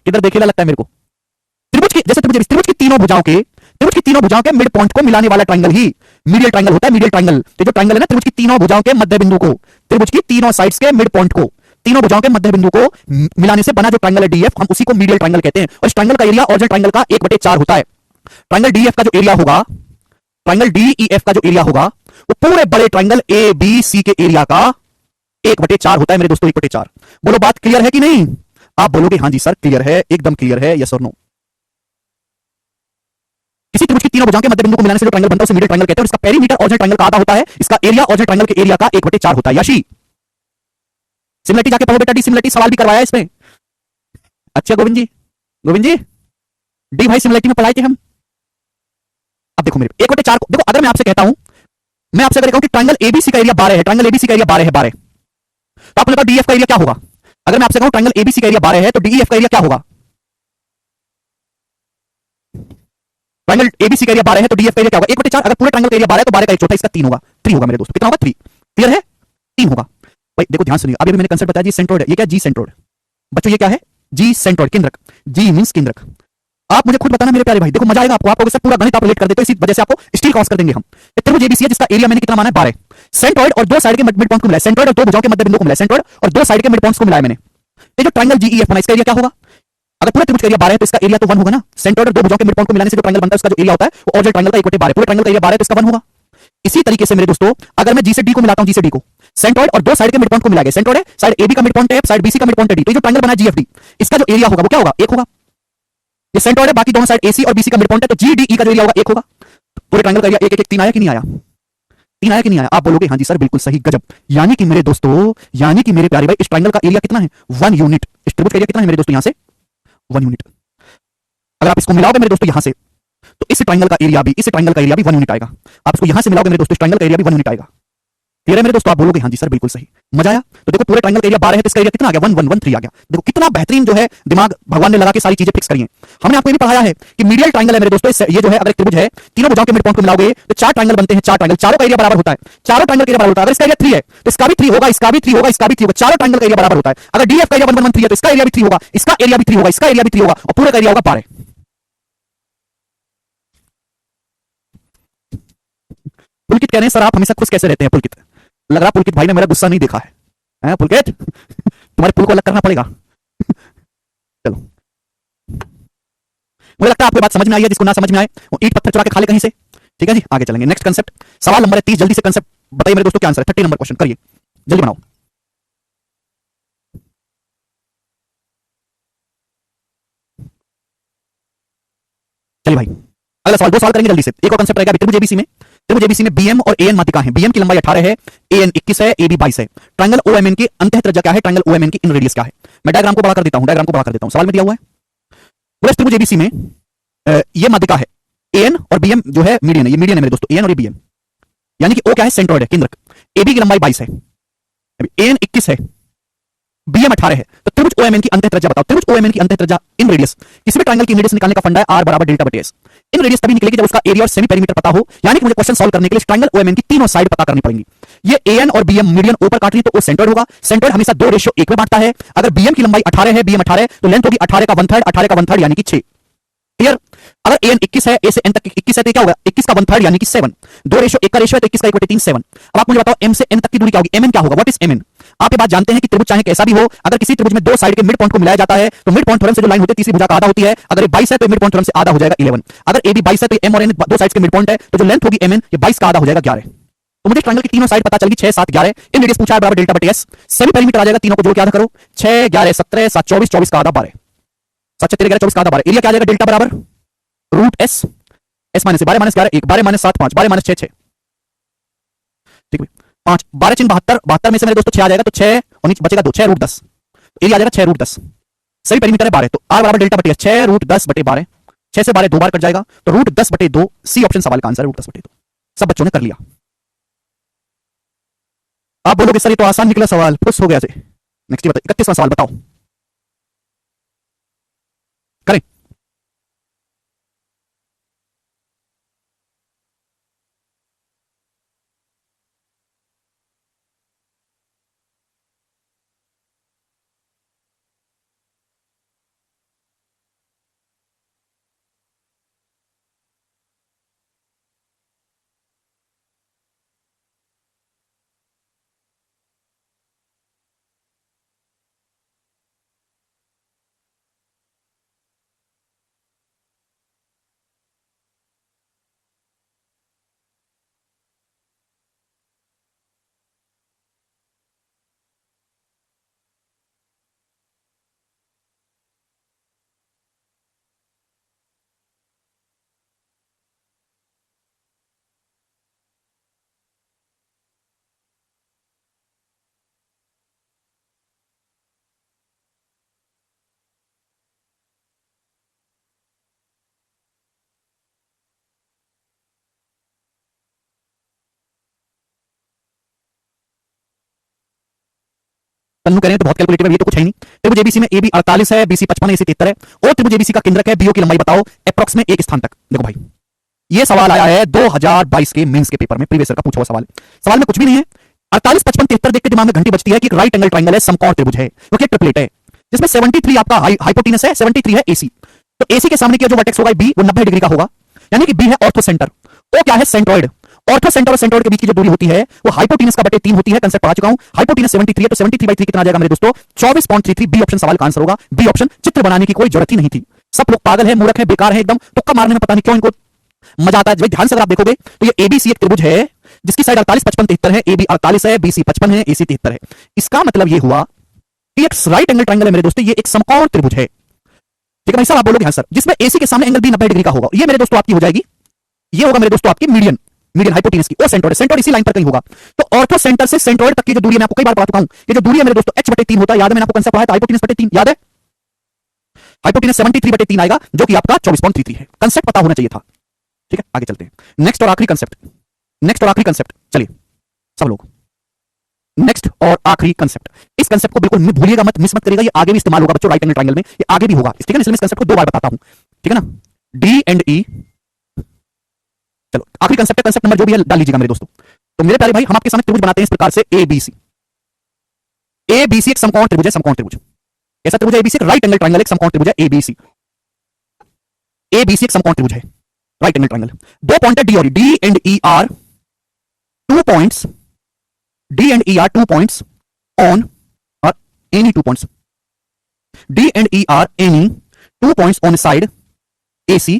किधर देखेला लगता है मेरे को। त्रिभुज की, जैसे त्रिभुज की तीनों भुजाओं के मिड पॉइंट को मिलाने वाला ट्राइंगल ही मीडियल ट्राइंगल होता है। मीडियल ट्राइंगल ये जो ट्राइंगल है ना, त्रिभुज की तीनों भुजाओं के मध्य बिंदु को, त्रिभुज की तीनों साइड्स के मिड पॉइंट को, तीनों भुजाओं के मध्य बिंदु को मिलाने से बना जो ट्राइंगल है डीएफ, हम उसी को मीडियल ट्राइंगल कहते हैं। और इस ट्राइंगल का एरिया ओरिजिनल ट्राइंगल का 1/4 होता है। ट्राइंगल डीएफ का जो एरिया होगा, ट्राइंगल डीईएफ का जो एरिया होगा, वो पूरे बड़े ट्राइंगल ए बी सी के एरिया का 1/4 होता है मेरे दोस्तों, 1/4। बोलो बात क्लियर है कि नहीं? आप बोलोगे हाँ जी सर क्लियर है, एकदम क्लियर है, यस और नो। किसी त्रिभुज की तीनों भुजाओं के मध्य बिंदु को मिलाने से जो ट्रायंगल बनता है उसे मीडियल ट्रायंगल कहते हैं। और इसका पेरीमीटर ओरिजिनल ट्रायंगल का आधा होता है, इसका एरिया ओरिजिनल ट्रायंगल के एरिया का 1/4 होता है। याशी सिमिलरिटी जाके पढ़ो बेटा, डी सिमिलरिटी सवाल भी करवाया इसमें। अच्छा गोविंद जी डी भाई सिमिलरिटी में पढ़ाए थे हम। अब देखो मेरे 1/4 को देखो, अगर मैं आपसे कहता हूं, मैं आपसे अगर कहूं कि ट्रायंगल एबीसी का एरिया 12 है, ट्रायंगल एबीसी का एरिया 12 है, 12, तो आपने कहा डीएफ का एरिया क्या होगा? अगर मैं आपसे कहूं ट्रायंगल एबीसी का एरिया 12 है तो डीईएफ का एरिया क्या होगा? ट्रायंगल एबीसी का एरिया 12 है तो डीएफ का एरिया क्या होगा? 1/4। अगर पूरे ट्रायंगल का एरिया 12 है तो 12 का 1/4, इसका 3 होगा, 3 होगा मेरे दोस्तों। कितना होगा? 3। क्लियर है? 3 होगा भाई। देखो ध्यान सुनिए, अभी मैंने कंसेप्ट बताया जी सेंट्रोइड है। ये क्या? जी सेंट्रोइड बच्चों, ये क्या है? जी सेंट्रोइड, केंद्रक। जी मींस केंद्रक। आप मुझे खुद बताना मेरे प्यारे भाई, देखो मजा आएगा आपको। आपको पूरा गणित आप रिलेट कर देते हो, इसी वजह से आपको स्टील क्रॉस कर देंगे हम। त्रिभुज एबीसी है जिसका एरिया मैंने कितना माना है? 12। सेंट्रोइड और दो साइड के मिड पॉइंट को मिलाया, सेंट्रोइड और दो भुजाओं के मध्य बिंदु को मिलाया, सेंट्रोइड और दो साइड के मिड पॉइंट्स को मिलाया मैंने। ये जो ट्रायंगल जीईएफ बना, इसका एरिया क्या होगा? अगर पूरे त्रिभुज का एरिया 12 है तो इसका एरिया तो 1 होगा ना। सेंट्रोइड और दो भुजाओं के मिड पॉइंट को मिलाने से जो ट्रायंगल बनता है उसका जो एरिया होता है वो ओरिजिनल ट्रायंगल का 1/12। पूरे ट्रायंगल का एरिया 12 है तो इसका 1 होगा। इसी तरीके से मेरे दोस्तों, अगर मैं जी से डी को मिलाता हूं, जी से डी को, सेंट्रोइड और दो साइड के मिड पॉइंट को मिला गया, सेंट्रोइड है, साइड एबी का मिड पॉइंट है, साइड बीसी का मिड पॉइंट है डी, तो ये जो ट्रायंगल बना जीएफडी, इसका जो एरिया होगा वो क्या होगा? 1 होगा। ये सेंट्रोइड है, बाकी दोनों साइड एसी और बीसी का मिड पॉइंट है, तो जीडीई का जो एरिया होगा 1 होगा। पूरे ट्रायंगल का एरिया 1 1 1 3 आया कि नहीं आया? 3 आया कि नहीं आया? आप बोलोगे हाँ जी सर बिल्कुल सही, गजब। यानी कि मेरे दोस्तों, यानी कि मेरे प्यारे भाई, इस ट्रायंगल का एरिया कितना है? 1 यूनिट। इस त्रिभुज का एरिया कितना है मेरे दोस्तों? यहां से 1 यूनिट। अगर आप इसको मिलाओगे मेरे दोस्तों यहां से, तो इस ट्रायंगल का एरिया भी, इस ट्रायंगल का एरिया भी 1 यूनिट आएगा। आप इसको यहां से मिलाओगे मेरे दोस्तों, इस ट्रायंगल का एरिया भी 1 यूनिट आएगा। क्लियर है मेरे दोस्तों? आप बोलोगे हाँ जी सर बिल्कुल सही, मजा आया। तो देखो पूरे ट्रायंगल का एरिया 12 है तो इसका एरिया कितना आ गया? 1 1 1 3 आ गया। देखो कितना बेहतरीन जो है दिमाग भगवान ने लगा के सारी चीजें फिक्स करी हैं। हमने आपको ये भी पढ़ाया है कि मीडियल ट्रायंगल है मेरे दोस्तों, ये जो है अगर त्रिभुज है, तीनों भुजाओं के मिड पॉइंट को मिलाओगे तो 4 ट्रायंगल बनते हैं, 4 ट्रायंगल, चारों का एरिया बराबर होता है, चारों ट्रायंगल का एरिया बराबर होता है। अगर इसका एरिया 3 है तो इसका भी 3 होगा, इसका भी 3 होगा, इसका भी 3 होगा, चारों ट्रायंगल का एरिया बराबर होता है। अगर डीएफ का एरिया 1 1 1 3 है तो इसका एरिया भी 3 होगा, इसका एरिया भी 3 होगा, इसका एरिया भी 3 होगा, और पूरे का एरिया होगा 12। पुलकित कह रहे हैं सर आप हमेशा खुश कैसे रहते हैं? पुलकित, लग रहा पुलकित भाई ने मेरा गुस्सा नहीं देखा है पुलकित? तुम्हारे पुल को अलग करना पड़ेगा। चलो, मुझे लगता है आपको बात समझ में आई है, जिसको ना समझ में आए वो ईंट पत्थर चुरा के खा ले कहीं से। ठीक है जी, आगे चलेंगे। नेक्स्ट कंसेप्ट, सवाल नंबर 30, जल्दी से कंसेप्ट बताइए मेरे दोस्तों क्या आंसर है। 30 नंबर क्वेश्चन करिए, जल्दी बनाओ। चलिए भाई, अगला सवाल, 2 सवाल करेंगे जल्दी से। एक और कंसेप्ट रहेगा त्रिभुज एबीसी में। त्रिभुज एबीसी में बीएम और एएन माध्यिका है। बीएम की लंबाई 18 है, एएन 21 है, एबी 22 है। ट्रायंगल ओएमएन की अंतः त्रिज्या क्या है? ट्रायंगल ओएमएन की इन रेडियस क्या है? मैं डायग्राम को बड़ा कर देता हूं, डायग्राम को बड़ा कर देता हूं। सवाल में दिया हुआ है, पूरे त्रिभुज एबीसी में ये माध्यिका है, एन और बीएम जो है मीडियन है, ये मीडियन है मेरे दोस्तों, एन और ये बीएम, यानी कि ओ क्या है, सेंट्रोइड है, केंद्रक। एबी की लंबाई 22 है, एन 21 है, बीएम 18 है, तो त्रिभुज ओएमएन की अंतः त्रिज्या बताओ। त्रिभुज ओएमएन की अंतः त्रिज्या इन रेडियस, किसी भी ट्रायंगल की रेडियस निकालने का फंडा है आर बराबर डेल्टा बटे एस। इन रेडियस तभी निकलेगी जब उसका एरिया और सेमी पेरीमीटर पता हो, यानी कि मुझे क्वेश्चन सॉल्व करने के लिए ट्रायंगल ओएमएन की तीनों साइड पता करनी पड़ेंगी। ये एएन और बीएम मीडियन ऊपर काट रही तो वो सेंट्रोइड होगा। सेंट्रोइड हमेशा 2:1 में बांटता है। अगर बीएम की लंबाई 18 है, बीएम 18 है, तो लेंथ होगी 18 का 1/3, 18 का 1/3 यानी कि 6। क्लियर? अगर एन 21 है, ए से एन तक 21 है, तो क्या होगा, 21 का 1/3 यानी कि 7। 2:1 का रेशियो है, तो 21 का 1/3 7। अब आप मुझे बताओ एम से एन तक की दूरी क्या होगी, एमएन क्या होगा, व्हाट इज एमएन? आप ये बात जानते हैं कि त्रिभुज चाहे कैसा भी हो, अगर किसी त्रिभुज में दो साइड के मिड पॉइंट को मिलाया जाता है तो मिड पॉइंट थ्योरम से जो लाइन होती है तीसरी भुजा का आधा होती है। अगर ये 22 है तो मिड पॉइंट थ्योरम से आधा हो जाएगा 11। अगर ए बी 22 है तो एम और एन दो साइड्स के मिड पॉइंट है, तो जो लेंथ होगी एमएन ये 22 का आधा हो जाएगा 11। तो मुझे ट्रायंगल की तीनों साइड पता चल गई, 6 7 11। इन रेडियस पूछा है बराबर डेल्टा बटे एस, सेमी पेरीमीटर आ जाएगा, तीनों को जोड़ के आधा करो, 6 11 17 7 24, 24 का आधा 12, 7 13 11 24 का आधा 12। एरिया क्या आ जाएगा, डेल्टा बराबर root S, S minus 12 minus 11 1, 12 minus 7 5, 12 minus 6 6, ठीक है 5, 12 चिन्ह 72, 72 में से मेरे दोस्तों 6 आ जाएगा, तो 6 और नीचे बचेगा 2, 6 रूट 10। एरिया आ जाएगा 6 रूट 10, सही पेरीमीटर है 12, तो आर बराबर डेल्टा बटे 6 रूट 10 बटे 12, 6 से 12 दो बार कट जाएगा, तो रूट 10 बटे 2, सी ऑप्शन सवाल का आंसर है, रूट 10 बटे 2। सब बच्चों ने कर लिया। आप बोलोगे सर ये तो आसान निकला सवाल, खुश हो गया से। नेक्स्ट बताओ, 31वां सवाल बताओ, करें? तन्नू कह रहे हैं तो बहुत कैलकुलेटिव है, ये तो कुछ है नहीं। त्रिभुज एबीसी में एबी 48 है, बीसी 55 है, एसी 73 है, और त्रिभुज एबीसी का केंद्रक है, बीओ की लंबाई बताओ एप्रोक्स में एक स्थान तक। देखो भाई ये सवाल आया है 2022 के मेंस के पेपर में, प्रीवियस ईयर का पूछा हुआ सवाल। सवाल में कुछ भी नहीं है, 48 55 73 देख के दिमाग में घंटी बजती है कि एक राइट एंगल ट्रायंगल है, समकोण त्रिभुज है, क्योंकि ट्रिपलेट है, जिसमें 73 आपका हाइपोटेनस है, 73 है एसी। तो एसी के सामने का जो वर्टेक्स होगा बी, वो 90 डिग्री का होगा, यानी कि बी है ऑर्थो सेंटर, ओ क्या है, सेंट्रोइड। ऑर्थो सेंटर और सेंट्रोइड के बीच की जो दूरी होती है वो हाइपोटेनस का बटे 3 होती है, कंसेप्ट पढ़ा चुका हूं। हाइपोटेनस 73 है, तो 73/3 कितना आ जाएगा मेरे दोस्तों, 24.33। बी ऑप्शन सवाल का आंसर होगा, बी ऑप्शन। चित्र बनाने की कोई जरूरत ही नहीं थी। सब लोग पागल है, मूर्ख है, बेकार है एकदम, तुक्का मारने में पता नहीं क्यों इनको मजा आता है। ध्यान से अगर आप देखोगे तो ये एबीसी एक त्रिभुज है जिसकी साइड 48 55 73 है, एबी 48 है, बीसी 55 है, एसी 73 है। इसका मतलब ये हुआ कि एक राइट एंगल ट्रायंगल है मेरे दोस्तों, ये एक समकोण त्रिभुज है। ठीक है भाई साहब, आप बोलोगे हाँ सर, जिसमें एसी के सामने एंगल बी 90 डिग्री का होगा। ये मेरे दोस्तों आपकी हो जाएगी, ये होगा मेरे दोस्तों आपकी मीडियन, मीडियन हाइपोटेनस की, और सेंट्रोइड, सेंट्रोइड इसी लाइन पर कहीं होगा। तो ऑर्थो सेंटर से सेंट्रोइड तक की जो दूरी मैं आपको कई बार पढ़ा चुका हूं, ये जो दूरी है मेरे दोस्तों h/3 होता है, याद है मैंने आपको कंसेप्ट पढ़ाया था, हाइपोटेनस बटे 3, याद है? हाइपोटेनस 73/3 आएगा, जो कि आपका 24.33 है। कंसेप्ट पता होना चाहिए था। ठीक है, आगे चलते हैं। नेक्स्ट और आखिरी कंसेप्ट, नेक्स्ट और आखिरी कंसेप्ट, चलिए सब लोग, नेक्स्ट और आखिरी कंसेप्ट। इस कंसेप्ट को बिल्कुल भूलिएगा मत, मिस मत करिएगा, ये आगे भी इस्तेमाल होगा बच्चों, राइट एंगल ट्रायंगल में ये आगे भी होगा, ठीक है ना, इसलिए मैं इस कंसेप्ट को 2 बार बताता हूं, ठीक है ना। डी एंड ई, चलो आखिरी कंसेप्ट है, कंसेप्ट नंबर जो भी है डाल लीजिएगा मेरे दोस्तों। तो मेरे प्यारे भाई, हम आपके सामने त्रिभुज बनाते हैं इस प्रकार से, एबीसी। एबीसी एक समकोण त्रिभुज है, समकोण त्रिभुज कैसा त्रिभुज है, एबीसी एक राइट एंगल ट्रायंगल, एक समकोण त्रिभुज है एबीसी। एबीसी एक समकोण त्रिभुज है, राइट एंगल ट्रायंगल। दो पॉइंट है डी और E, D and E are 2 points, D and E are 2 points on or any 2 points, D and E are any 2 points on side AC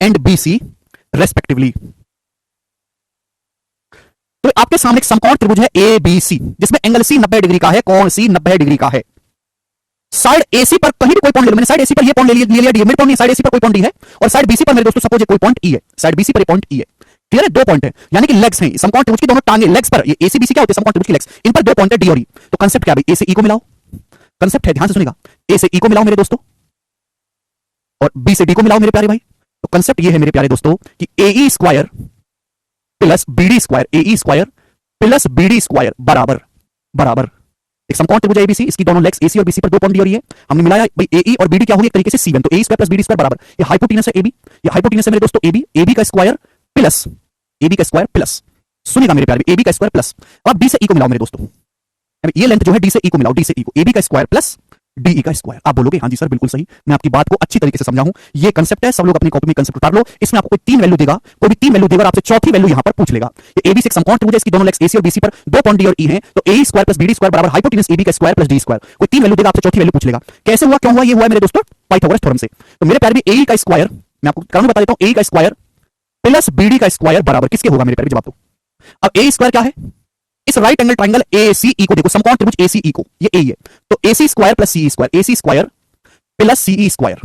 and BC respectively. तो आपके सामने एक समकोण त्रिभुज है ABC, जिसमें एंगल C 90 डिग्री का है, कोण C 90 डिग्री का है। साइड AC पर कहीं भी कोई पॉइंट ले लो, मैंने साइड AC पर ये पॉइंट ले लिया, डी मिड पॉइंट नहीं, साइड AC पर कोई पॉइंट डी है, और साइड BC पर मेरे दोस्तों सपोज कोई पॉइंट E है, साइड BC पर ये पॉइंट E है। क्लियर है, 2 पॉइंट है, यानी कि लेग्स हैं समकोण त्रिभुज की, दोनों टांगे लेग्स पर, ये AC BC क्या होते हैं, समकोण त्रिभुज की लेग्स, इन पर 2 पॉइंट है डी और ई। तो कंसेप्ट क्या है, A से E को मिलाओ, कंसेप्ट है, ध्यान से सुनिएगा, A से E को मिलाओ मेरे दोस्तों, और B से D को मिलाओ मेरे प्यारे भाई, तो कंसेप्ट ये है मेरे प्यारे दोस्तों कि ए स्क्वायर प्लस बीडी स्क्वायर, ए स्क्वायर प्लस बीडी स्क्वायर बराबर बराबर एक समकोण त्रिभुज एबीसी, इसकी दोनों लेग्स एसी और बीसी पर 2 पॉइंट दी हो रही है, हमने मिलाया भाई एई और बीडी क्या होगी एक तरीके से C1, तो ए स्क्वायर प्लस बीडी स्क्वायर बराबर ये हाइपोटेनस है एबी, ये हाइपोटेनस है मेरे दोस्तों एबी, एबी का स्क्वायर प्लस एबी का स्क्वायर प्लस, सुनिएगा मेरे प्यारे, एबी का स्क्वायर प्लस, अब डी से ई को मिलाओ मेरे दोस्तों, ये लेंथ जो है डी से ई को मिलाओ, डी से ई को, एबी का स्क्वायर प्लस डीई का स्क्वायर। आप बोलोगे हाँ जी सर बिल्कुल सही, मैं आपकी बात को अच्छी तरीके से समझा हूं, ये कंसेप्ट है, सब लोग अपनी कॉपी में कंसेप्ट उतार लो, इसमें आपको कोई 3 वैल्यू देगा, कोई भी 3 वैल्यू देगा और आपसे चौथी वैल्यू यहां पर पूछ लेगा। ये एबी से एक समकोण त्रिभुज है, इसकी दोनों लेग्स एसी और बीसी पर 2 पॉइंट डी और ई हैं, तो ए स्क्वायर प्लस बीडी स्क्वायर बराबर हाइपोटेनस एबी का स्क्वायर प्लस डी स्क्वायर, कोई 3 वैल्यू देगा, आपसे चौथी वैल्यू पूछ लेगा। कैसे हुआ, क्यों हुआ, ये हुआ है मेरे दोस्तों पाइथागोरस थ्योरम से। तो मेरे प्यारे भी ए का स्क्वायर, मैं आपको कारण बता देता हूं, ए का स्क्वायर प्लस बीडी का स्क्वायर बराबर किसके होगा मेरे प्यारे, जवाब दो। अब ए स्क्वायर क्या है, इस राइट एंगल ट्राइंगल एसीई को देखो, समकोण त्रिभुज एसीई को, ये ए है, तो AC square plus CE square, AC square plus CE square,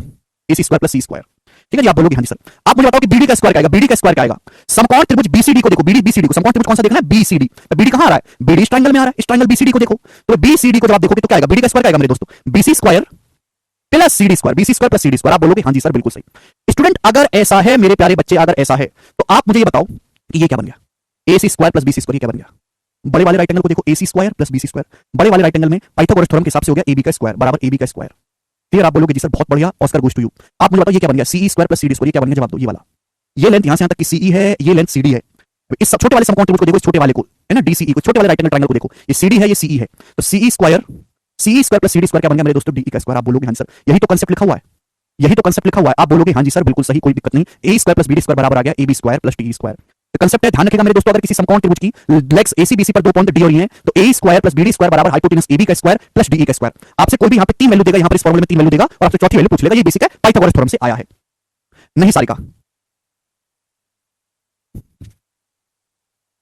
AC square plus C square, ठीक है जी। आप बोलोगे हाँ जी सर, आप मुझे बताओ कि बीडी का स्क्वायर क्या आएगा, बीडी का स्क्वायर क्या आएगा, समकोण त्रिभुज बीसीडी को देखो, बीडी बीसीडी को, समकोण त्रिभुज कौन सा देखना है, बीसीडी, तो बीडी कहां आ रहा है, बीडी इस ट्रायंगल में आ रहा है, इस ट्रायंगल बीसीडी को देखो, तो बीसीडी को जब आप देखोगे तो क्या आएगा, बीडी का स्क्वायर क्या आएगा मेरे दोस्तों, BC square plus CD square, BC square plus CD square. आप बोलोगे हाँ जी सर बिल्कुल सही। स्टूडेंट अगर ऐसा है मेरे प्यारे बच्चे, अगर ऐसा है तो आप मुझे ये बताओ कि ये क्या बन गया, AC square plus BC square, ये क्या बन गया, बड़े वाले राइट एंगल को देखो, AC square plus BC square, बड़े वाले राइट एंगल में पाइथागोरस थ्योरम के हिसाब से हो गया एबी का स्क्वायर बराबर एबी का स्क्वायर। फिर आप बोलोगे जी सर बहुत बढ़िया, ऑस्कर गोज़ टू यू। आप मुझे बताओ ये क्या बन गया, CE square plus CD square, ये क्या बन गया, जवाब दो। ये वाला, ये लेंथ यहां से यहां तक की सीई है, ये लेंथ सीडी है, इस छोटे वाले समकोण त्रिभुज को देखो, इस छोटे वाले को है ना डीसीई को, छोटे वाले राइट एंगल ट्रायंगल को देखो, ये सीडी है, ये सीई है, तो CE square plus CD square क्या बन गया मेरे दोस्तों, डीई का स्क्वायर। आप बोलोगे हाँ सर यही तो कंसेप्ट लिखा हुआ है, यही तो कंसेप्ट लिखा हुआ है। आप बोलोगे हाँ जी सर बिल्कुल सही, कोई दिक्कत नहीं, A square plus BD square बराबर आ गया AB square plus D square. Concept है, ध्यान रखिएगा मेरे दोस्तों, अगर किसी समकोण त्रिभुज की लेग्स एसी बीसी पर 2 पॉइंट डी और ई हैं, तो ए स्क्वायर प्लस बीडी स्क्वायर बराबर हाइपोटेनस एबी का स्क्वायर प्लस डीई का स्क्वायर। आपसे कोई भी यहां पे 3 वैल्यू देगा, यहां पर इस फॉर्मूले में 3 वैल्यू देगा और आपसे चौथी वैल्यू पूछ लेगा, ये बेसिक है, पाइथागोरस थ्योरम से आया है। नहीं सारिका,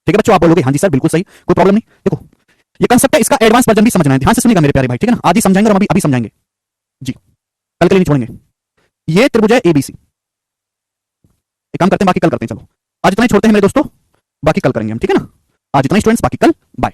ठीक है बच्चों, आप बोलोगे हाँ जी सर बिल्कुल सही, कोई प्रॉब्लम नहीं। देखो ये कंसेप्ट है, इसका एडवांस वर्जन भी समझना है, ध्यान से सुनिएगा मेरे प्यारे भाई, ठीक है ना, आदि समझाएंगे और हम अभी समझाएंगे जी, कल के लिए नहीं छोड़ेंगे। ये त्रिभुज है एबीसी, एक काम करते हैं, बाकी कल करते हैं, चलो आज इतना ही छोड़ते हैं मेरे दोस्तों, बाकी कल करेंगे हम, ठीक है ना। आज इतना ही स्टूडेंट्स, बाकी कल, बाय।